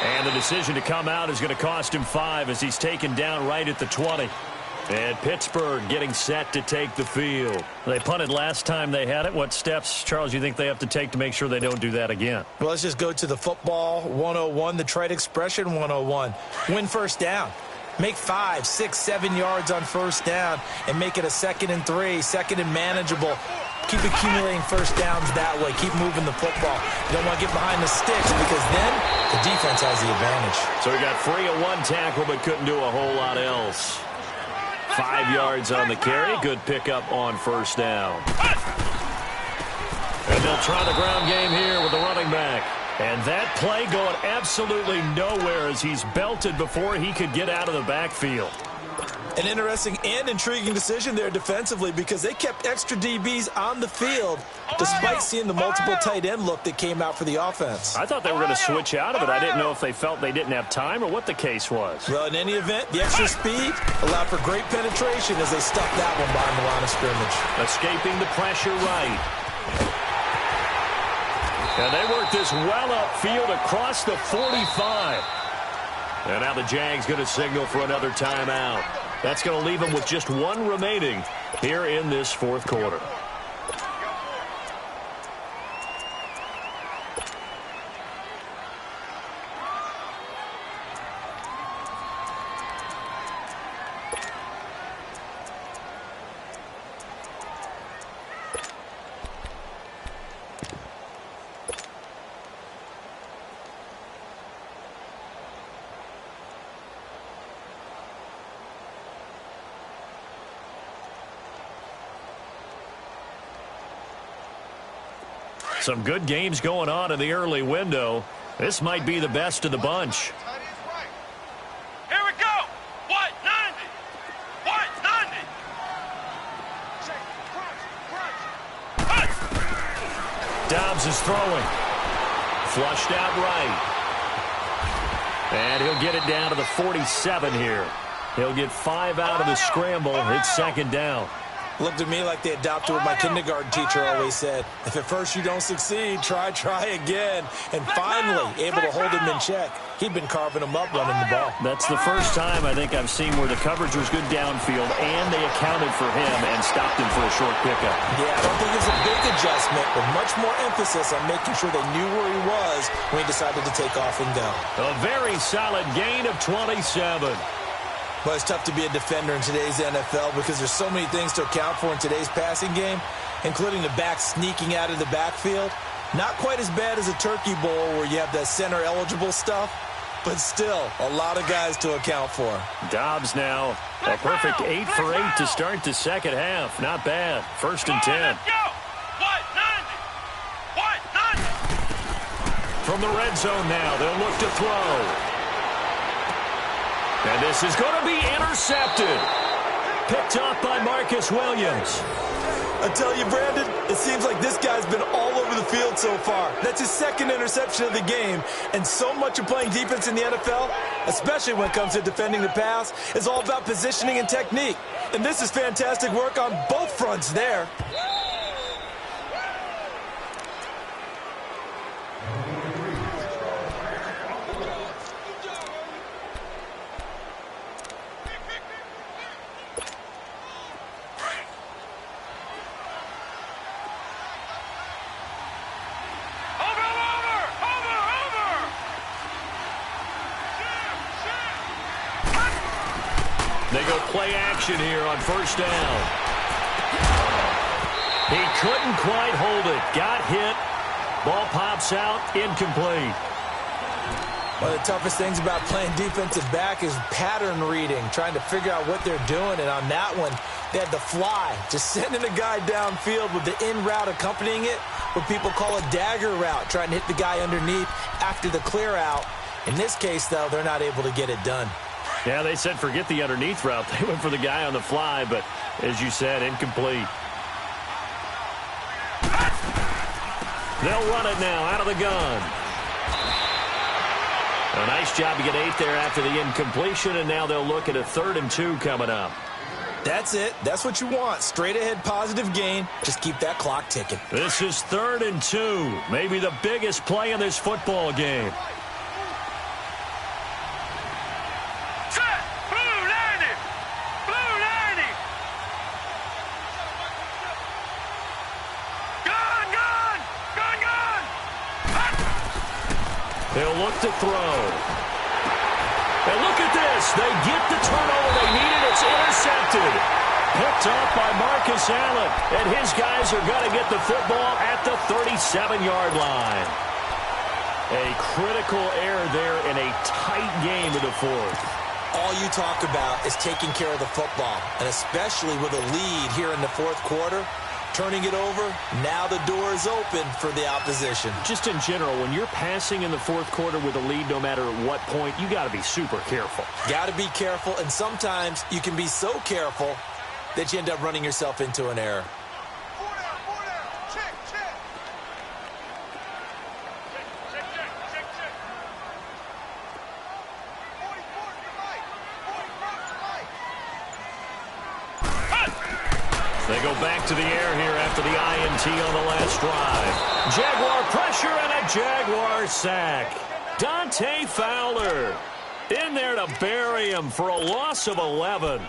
And the decision to come out is going to cost him 5 as he's taken down right at the 20. And Pittsburgh getting set to take the field. They punted last time they had it. What steps, Charles, you think they have to take to make sure they don't do that again? Well, let's just go to the football 101, the trade expression 101. Win first down. Make 5, 6, 7 yards on first down and make it a 2nd and 3, 2nd and manageable. Keep accumulating first downs that way. Keep moving the football. You don't want to get behind the sticks because then the defense has the advantage. So he got free of 1 tackle but couldn't do a whole lot else. 5 yards on the carry. Good pickup on first down. And they'll try the ground game here with the running back. And that play going absolutely nowhere as he's belted before he could get out of the backfield. An interesting and intriguing decision there defensively because they kept extra DBs on the field despite seeing the multiple tight end look that came out for the offense. I thought they were going to switch out of it. I didn't know if they felt they didn't have time or what the case was. Well, in any event, the extra speed allowed for great penetration as they stuffed that one behind the line of scrimmage. Escaping the pressure right. And they work this well upfield across the 45. And now the Jags going to signal for another timeout. That's going to leave them with just 1 remaining here in this 4th quarter. Some good games going on in the early window. This might be the best of the bunch. Here we go. What? 90. What? 90. Dobbs is throwing. Flushed out right. And he'll get it down to the 47 here. He'll get 5 out of the scramble. It's 2nd down. Looked at me like they adopted what my kindergarten teacher always said. If at first you don't succeed, try again. And finally able to hold him in check. He'd been carving him up running the ball. That's the first time I think I've seen where the coverage was good downfield and they accounted for him and stopped him for a short pickup. Yeah, I don't think it's a big adjustment, but much more emphasis on making sure they knew where he was when he decided to take off and go. A very solid gain of 27. But it's tough to be a defender in today's NFL because there's so many things to account for in today's passing game, including the back sneaking out of the backfield. Not quite as bad as a turkey bowl where you have that center-eligible stuff, but still a lot of guys to account for. Dobbs now a perfect 8 for 8 to start the 2nd half. Not bad. 1st and 10. Let's go. What? 90. What? 90. From the red zone now, they'll look to throw. And this is going to be intercepted. Picked up by Marcus Williams. I tell you, Brandon, it seems like this guy's been all over the field so far. That's his 2nd interception of the game. And so much of playing defense in the NFL, especially when it comes to defending the pass, is all about positioning and technique. And this is fantastic work on both fronts there. They go play action here on first down. He couldn't quite hold it. Got hit. Ball pops out. Incomplete. One of the toughest things about playing defensive back is pattern reading, trying to figure out what they're doing. And on that one, they had the fly, just sending a guy downfield with the in route accompanying it, what people call a dagger route, trying to hit the guy underneath after the clear out. In this case, though, they're not able to get it done. Yeah, they said forget the underneath route. They went for the guy on the fly, but as you said, incomplete. They'll run it now out of the gun. A nice job to get 8 there after the incompletion, and now they'll look at a 3rd and 2 coming up. That's it. That's what you want. Straight ahead positive gain. Just keep that clock ticking. This is 3rd and 2. Maybe the biggest play in this football game. Set! Blue 90! Blue 90! Gun! Gun! Gun! Gun! They'll look to throw. And look at this. They get the turnover they needed. It's intercepted. Picked off by Marcus Allen. And his guys are going to get the football at the 37-yard line. A critical error there in a tight game in the 4th. All you talk about is taking care of the football, and especially with a lead here in the 4th quarter. Turning it over, now the door is open for the opposition. Just in general, when you're passing in the 4th quarter with a lead, no matter at what point, you got to be super careful. Got to be careful, and sometimes you can be so careful that you end up running yourself into an error. 4 down. Check, check. Check, check, check, check. 44 to the right. 44 to the right. They go back to the air here after the INT on the last drive. Jaguar pressure and a Jaguar sack. Dante Fowler in there to bury him for a loss of 11.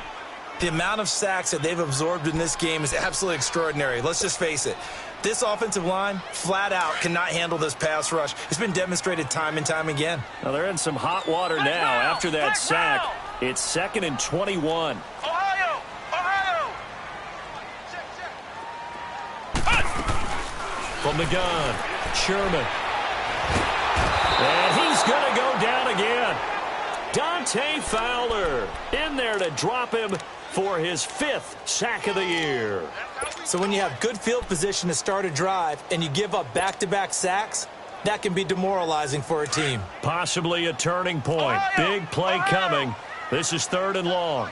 The amount of sacks that they've absorbed in this game is absolutely extraordinary. Let's just face it. This offensive line, flat out, cannot handle this pass rush. It's been demonstrated time and time again. Now they're in some hot water now after that sack. It's 2nd and 21. Ohio! Ohio! From the gun, Sherman. And he's going to go down again. Dante Fowler in there to drop him for his 5th sack of the year. So when you have good field position to start a drive and you give up back-to-back sacks, that can be demoralizing for a team. Possibly a turning point. Big play coming. This is 3rd and long.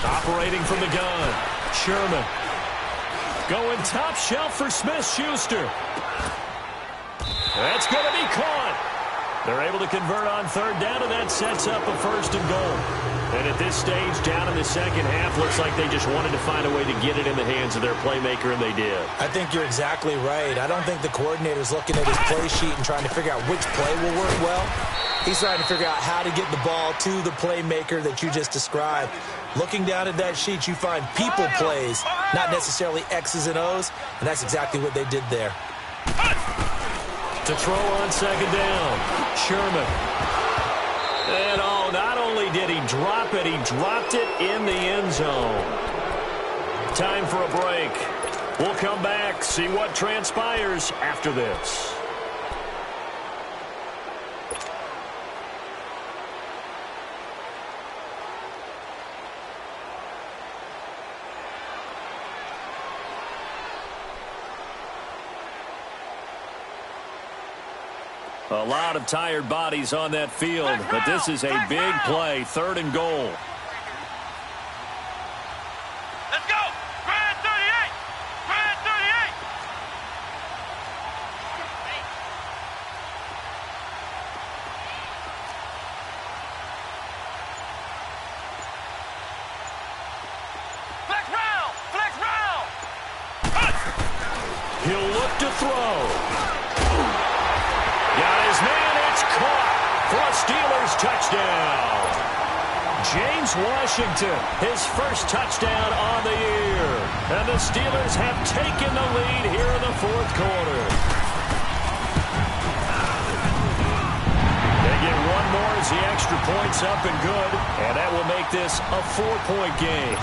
Operating from the gun, Sherman. Going top shelf for Smith-Schuster. That's going to be caught. They're able to convert on 3rd down, and that sets up a 1st and goal. And at this stage, down in the 2nd half, looks like they just wanted to find a way to get it in the hands of their playmaker, and they did. I think you're exactly right. I don't think the coordinator's looking at his play sheet and trying to figure out which play will work well. He's trying to figure out how to get the ball to the playmaker that you just described. Looking down at that sheet, you find people plays, not necessarily X's and O's, and that's exactly what they did there. To throw on 2nd down, Sherman. And not only did he drop it, he dropped it in the end zone. Time for a break. We'll come back, see what transpires after this. A lot of tired bodies on that field, but this is a big play, 3rd and goal. Let's go! Grand 38! Grand 38! Flex round! Flex round! He'll look to throw. Got his man, it's caught for a Steelers touchdown. James Washington, his first touchdown on the year. And the Steelers have taken the lead here in the 4th quarter. They get one more as the extra point's up and good, and that will make this a 4-point game.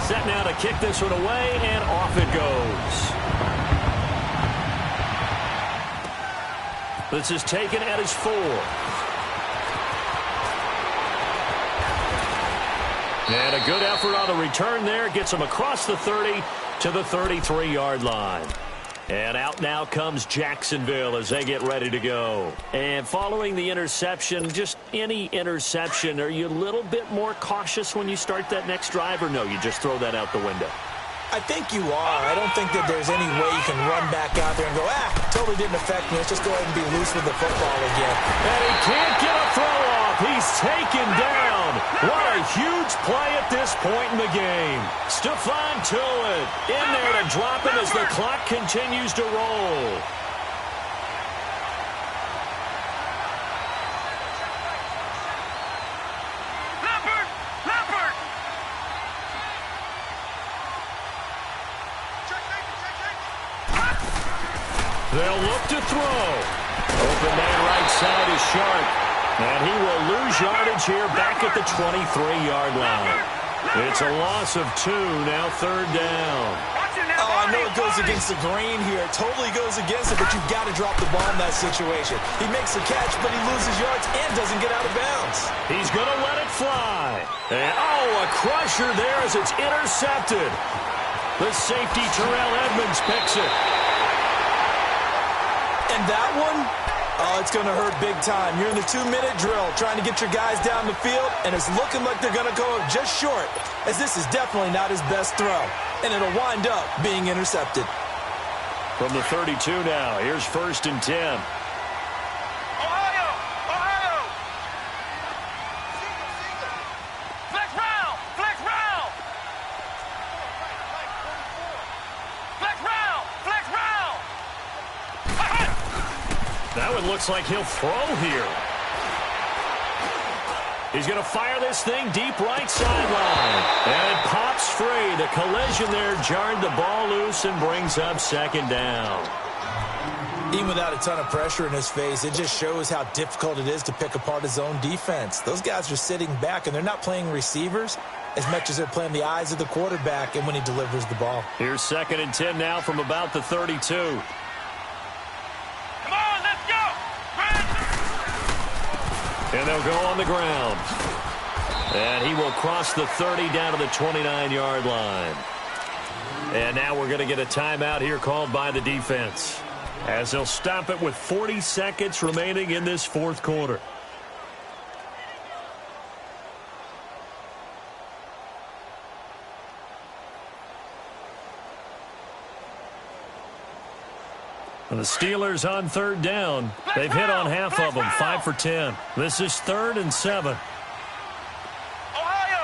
Set now to kick this one away, and off it goes. This is taken at his 4. And a good effort on the return there. Gets him across the 30 to the 33-yard line. And out now comes Jacksonville as they get ready to go. And following the interception, just any interception, are you a little bit more cautious when you start that next drive, or no, you just throw that out the window? I think you are. I don't think that there's any way you can run back out there and go, totally didn't affect me. Let's just go ahead and be loose with the football again. And he can't get a throw off. He's taken down. What a huge play at this point in the game. Stephon Tuitt in there to drop him as the clock continues to roll. They'll look to throw. Open man right side is Sharp. And he will lose yardage here back at the 23-yard line. It's a loss of 2, now 3rd down. Oh, I know it goes against the grain here. It totally goes against it, but you've got to drop the ball in that situation. He makes the catch, but he loses yards and doesn't get out of bounds. He's going to let it fly. And, a crusher there as it's intercepted. The safety, Terrell Edmonds, picks it. And that one, it's going to hurt big time. You're in the 2-minute drill trying to get your guys down the field, and it's looking like they're going to go just short, as this is definitely not his best throw, and it'll wind up being intercepted. From the 32 now, here's 1st and 10. Ohio! Flex round! Flex round! Flex round! Flex round! That one looks like he'll throw here. He's going to fire this thing deep right sideline. And it pops free. The collision there jarred the ball loose and brings up 2nd down. Even without a ton of pressure in his face, it just shows how difficult it is to pick apart his own defense. Those guys are sitting back, and they're not playing receivers as much as they're playing the eyes of the quarterback and when he delivers the ball. Here's 2nd and 10 now from about the 32. And they'll go on the ground. And he will cross the 30 down to the 29-yard line. And now we're going to get a timeout here called by the defense, as they'll stop it with 40 seconds remaining in this 4th quarter. And the Steelers on 3rd down. They've hit on half of them, 5 for 10. This is 3rd and 7. Ohio!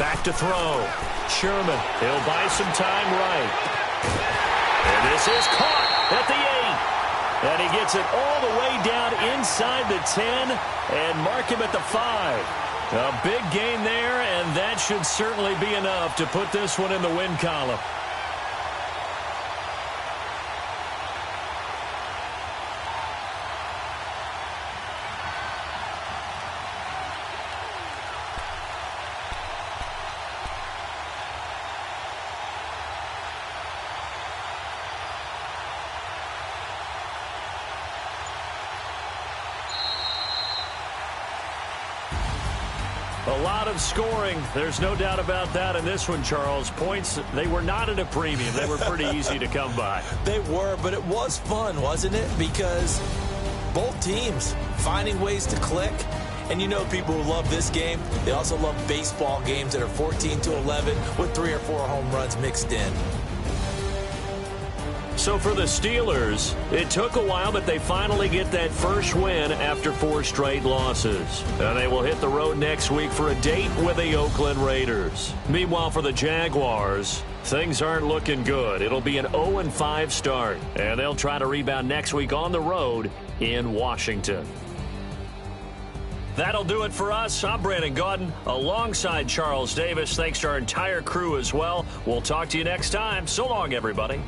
Back to throw. Sherman, he'll buy some time right. And this is caught at the 8. And he gets it all the way down inside the 10 and mark him at the 5. A big gain there, and that should certainly be enough to put this one in the win column. A lot of scoring. There's no doubt about that in this one, Charles. Points, they were not at a premium. They were pretty easy to come by. They were, but it was fun, wasn't it? Because both teams finding ways to click. And you know people who love this game, they also love baseball games that are 14-11 with 3 or 4 home runs mixed in. So for the Steelers, it took a while, but they finally get that first win after 4 straight losses. And they will hit the road next week for a date with the Oakland Raiders. Meanwhile, for the Jaguars, things aren't looking good. It'll be an 0-5 start, and they'll try to rebound next week on the road in Washington. That'll do it for us. I'm Brandon Gaudin alongside Charles Davis. Thanks to our entire crew as well. We'll talk to you next time. So long, everybody.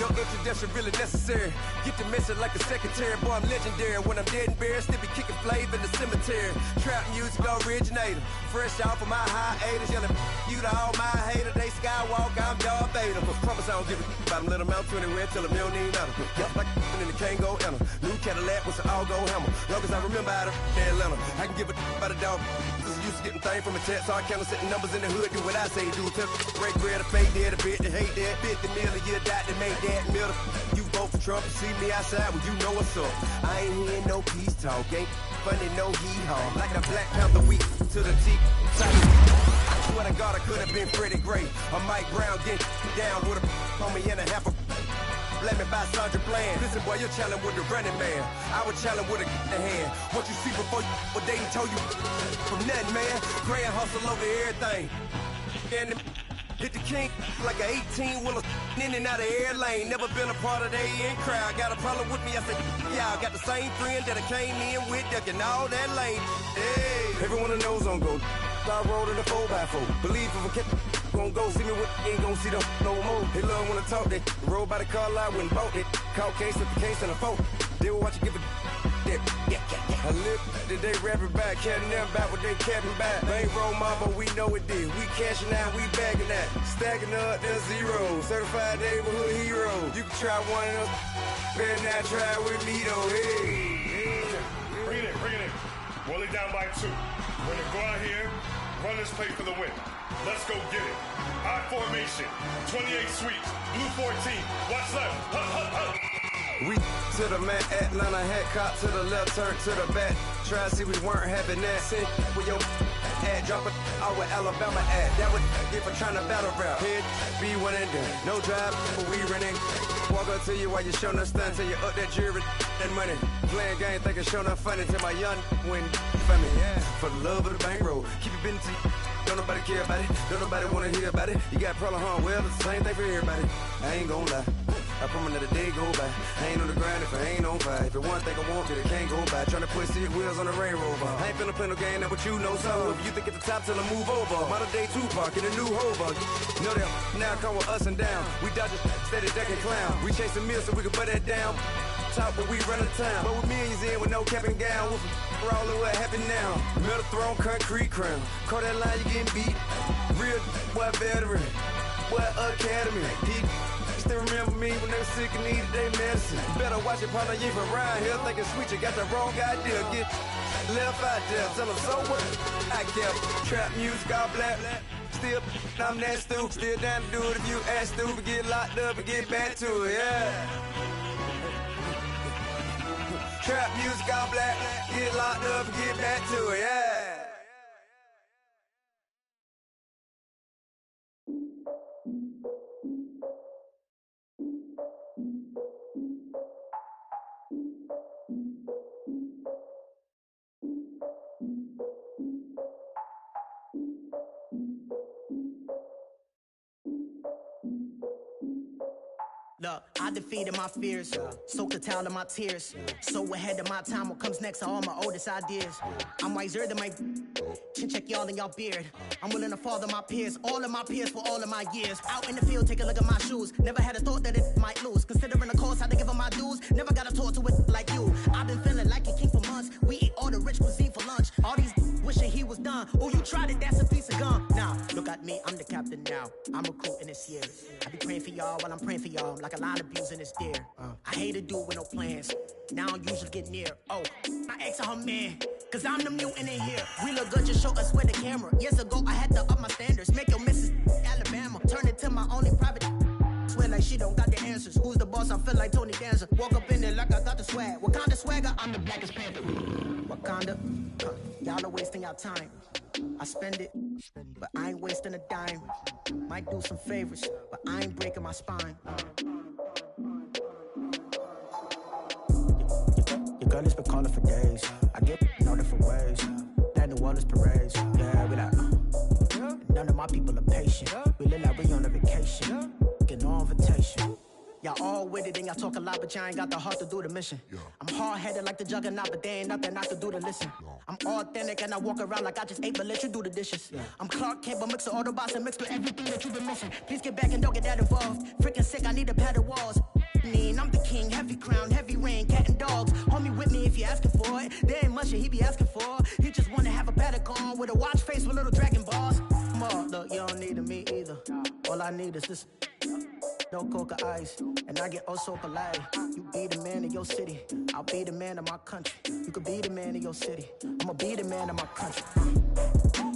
No introduction really necessary. Get the message like a secretary. Boy, I'm legendary. When I'm dead and buried, still be kicking flavor in the cemetery. Trap music originator. Fresh off of my hiatus. Yelling you to all my haters. They skywalk, I'm Darth Vader. Promise I don't give a about them. Let them out to anywhere till them don't need matter. Yup, like in the Kango enter. New Cadillac with an all-go hammer. Long as I remember how to Atlanta. I can give a about a dog. Used to getting things from a text. So I count setting numbers in the hood. Do what I say do. Tell break bread, a fake dead, a bit to hate that. 50 million, you die to make that middle. You vote for Trump, you see me outside, well, you know what's up. I ain't hearing no peace talk, ain't funny, no hee-haw. Like a Black Panther week to the teeth. I swear to God, I could have been Freddie Gray. Or Mike Brown getting down with a on me and a half a let me by Sandra Bland. Listen, boy, you're challenging with the running man. I was challenging with a hand. What you see before you, what they told you from nothing, man. Grand hustle over everything. And hit the king like an 18-wheeler in and out of air lane. Never been a part of the in crowd. Got a problem with me? I said, yeah, I got the same friend that I came in with, ducking all that lane. Hey, everyone that knows on go. I rolled in a 4x4. Believe if a kid gon' go see me with, ain't gon' see them no more. They love when I talk, they roll by the car lot when bought it. Call case with the case and a phone. They will watch you give a that. I live today rapping back, catching them back what they capping back. They ain't roll mom, but we know it did. We cashing out, we bagging that. Stacking up, there's zero. Certified neighborhood hero. You can try one of them, better not try with me though. Hey. Bring it in. Roll it down by 2. We're gonna go out here, run this play for the win. Let's go get it. I formation, 28 sweeps, blue 14. Watch left. Hup, hup, hup. We to the man, Atlanta head cop to the left, turn to the back. Try to see we weren't having that. Sit with your ad, drop it out with Alabama ad. That would get for trying to battle rap. Head be one and done. No drive, but we running. Walk up to you while you showing us stun till you up that jury and money. Playing game, thinking showing up funny till my young win for me. Yeah, for the love of the bankroll. Keep it busy. Don't nobody care about it. Don't nobody wanna hear about it. You got problem, huh? Well, it's the same thing for everybody. I ain't gon' lie. I promise another day go by. I ain't on the grind if I ain't on fire. If it one thing I want, then it can't go by. Tryna put seat wheels on the railroad. I ain't finna play no game, that what you know. So if you think it's the top, till I move over. Modern day Tupac in a new Hova. Know that now come with us and down. We dodge a steady deck and clown. We chase a meal so we can put that down. Top, but we run the town. But with millions in with no cap and gown. We're all in what happened now. Metal throne, concrete crown. Call that line, you getting beat. Real what veteran. What academy. He still remember me when they were sick and needed their medicine. Better watch it, partner, you ain't from around here. Thinking switch, you got the wrong idea. Get left out there. Tell them so what? I kept trap music all black. Still, I'm that stupid. Still down to do it if you act stupid. Get locked up and get back to it, yeah. Trap music all black. Get locked up and get back to it, yeah. Look, I defeated my fears, soaked the towel of my tears. So ahead of my time, what comes next are all my oldest ideas. I'm wiser than my chin check y'all in y'all beard. I'm willing to father my peers, all of my peers for all of my years. Out in the field, take a look at my shoes. Never had a thought that it might lose. Considering the cost, how to give them my dues. Never got a talk to it like you. I've been feeling like a king for months. We eat all the rich cuisine for lunch. All these wishing he was done. Oh, you tried it, that's a piece of gum. Now, look at me, I'm the captain now. I'm recruiting this year. I be praying for y'all while I'm praying for y'all. Like a line of abusing this deer. I hate to do it with no plans. Now I usually get near. Oh, I ex her man. Cause I'm the mutant in here. We look good, just show us where the camera. Years ago, I had to up my standards. Make your missus Alabama. Turn it to my only private. Swear like she don't got the answers. Who's the boss? I feel like Tony Danza. Walk up in there like I got the swag. What kind of swagger? I'm the blackest panther. Wakanda. Y'all are wasting your time. I spend it, but I ain't wasting a dime. Might do some favors, but I ain't breaking my spine. Your girl has been calling for days. I get in all different ways. That New Orleans parades. Yeah, we like, none of my people are patient. We live like we on a vacation. Get no invitation. Y'all all with it and y'all talk a lot, but y'all ain't got the heart to do the mission. I'm hard-headed like the juggernaut, but there ain't nothing I can do to listen. I'm authentic and I walk around like I just ate, but let you do the dishes. I'm Clark Kent, but mix the Autobots and mix with everything that you've been missing. Please get back and don't get that involved. Freaking sick, I need a pad of walls. I'm the king, heavy crown, heavy rain, cat and dogs. Homie with me if you're asking for it. There ain't much that he be asking for. He just wanna have a paddock on with a watch face with little dragon balls. More, look, you don't need me either. All I need is this. No coca ice, and I get oh so polite. You be the man of your city, I'll be the man of my country. You could be the man of your city, I'ma be the man of my country.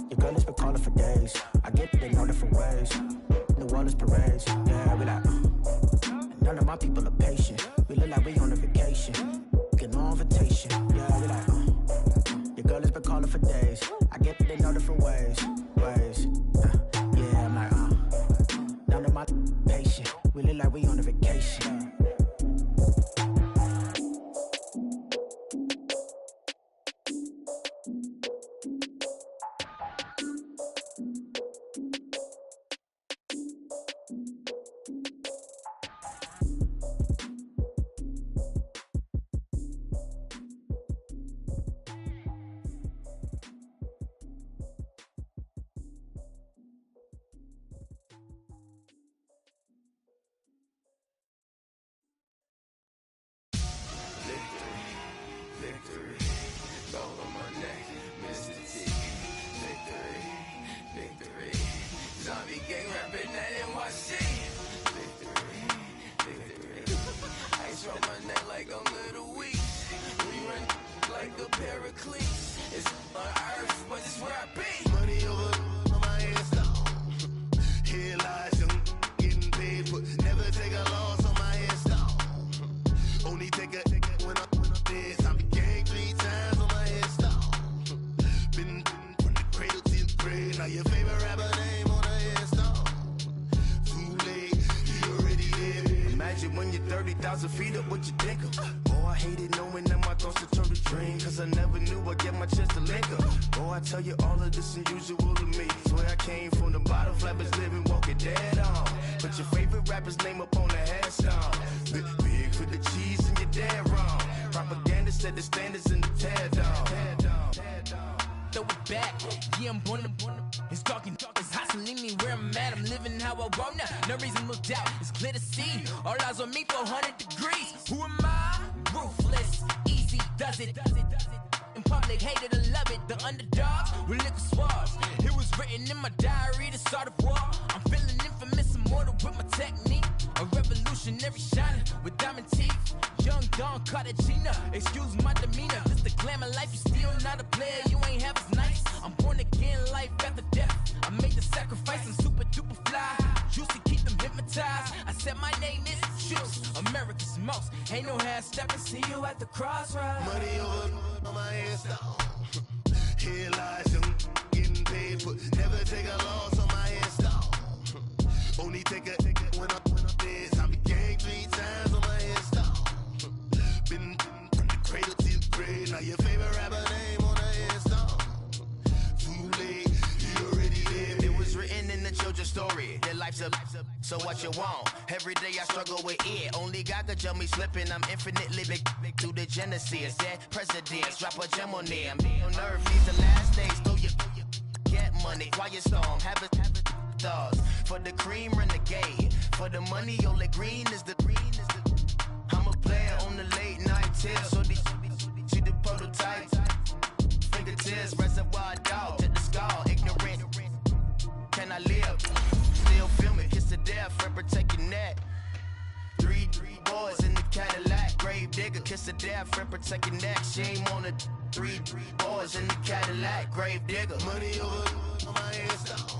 Your girl has been calling for days. I get it in all different ways. New Orleans parades, yeah, we like. And none of my people are patient. We look like we on a vacation. Get no invitation, yeah, we like. Your girl has been calling for days. I get it in all different ways. Yeah, I'm like, none of my patient. We look like we on a vacation. So what you want? Every day I struggle with it. Only God could jump me slipping. I'm infinitely big through the Genesis. That presidents drop a gem on there. I'm on earth, these the last days. Throw your get money. Quiet storm, have it stars. For the cream, renegade. For the money, only green is the I'm a player on the late night tips. So these see the prototypes. Fingertips, reservoir dog to the skull. Ignorant. Can I live? Still feel me, kiss to death, friend, protect your neck. Three boys in the Cadillac, grave digger, kiss to death, friend, protect your neck. Shame on the three boys in the Cadillac, grave digger. Money over on my headstone.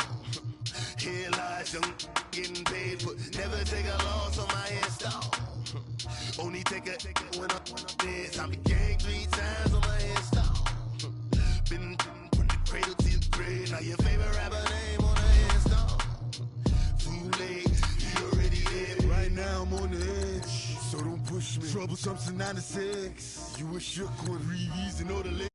Here lies young, getting paid, but never take a loss on my headstone. Only take a when I'm dead. I been gang 3 times on my headstone. Been from the cradle to the grave. Now your favorite rapper name on the headstone. Too late, you already dead. Right now I'm on the edge, so don't push me. Trouble something 96. You a shook one, reason or the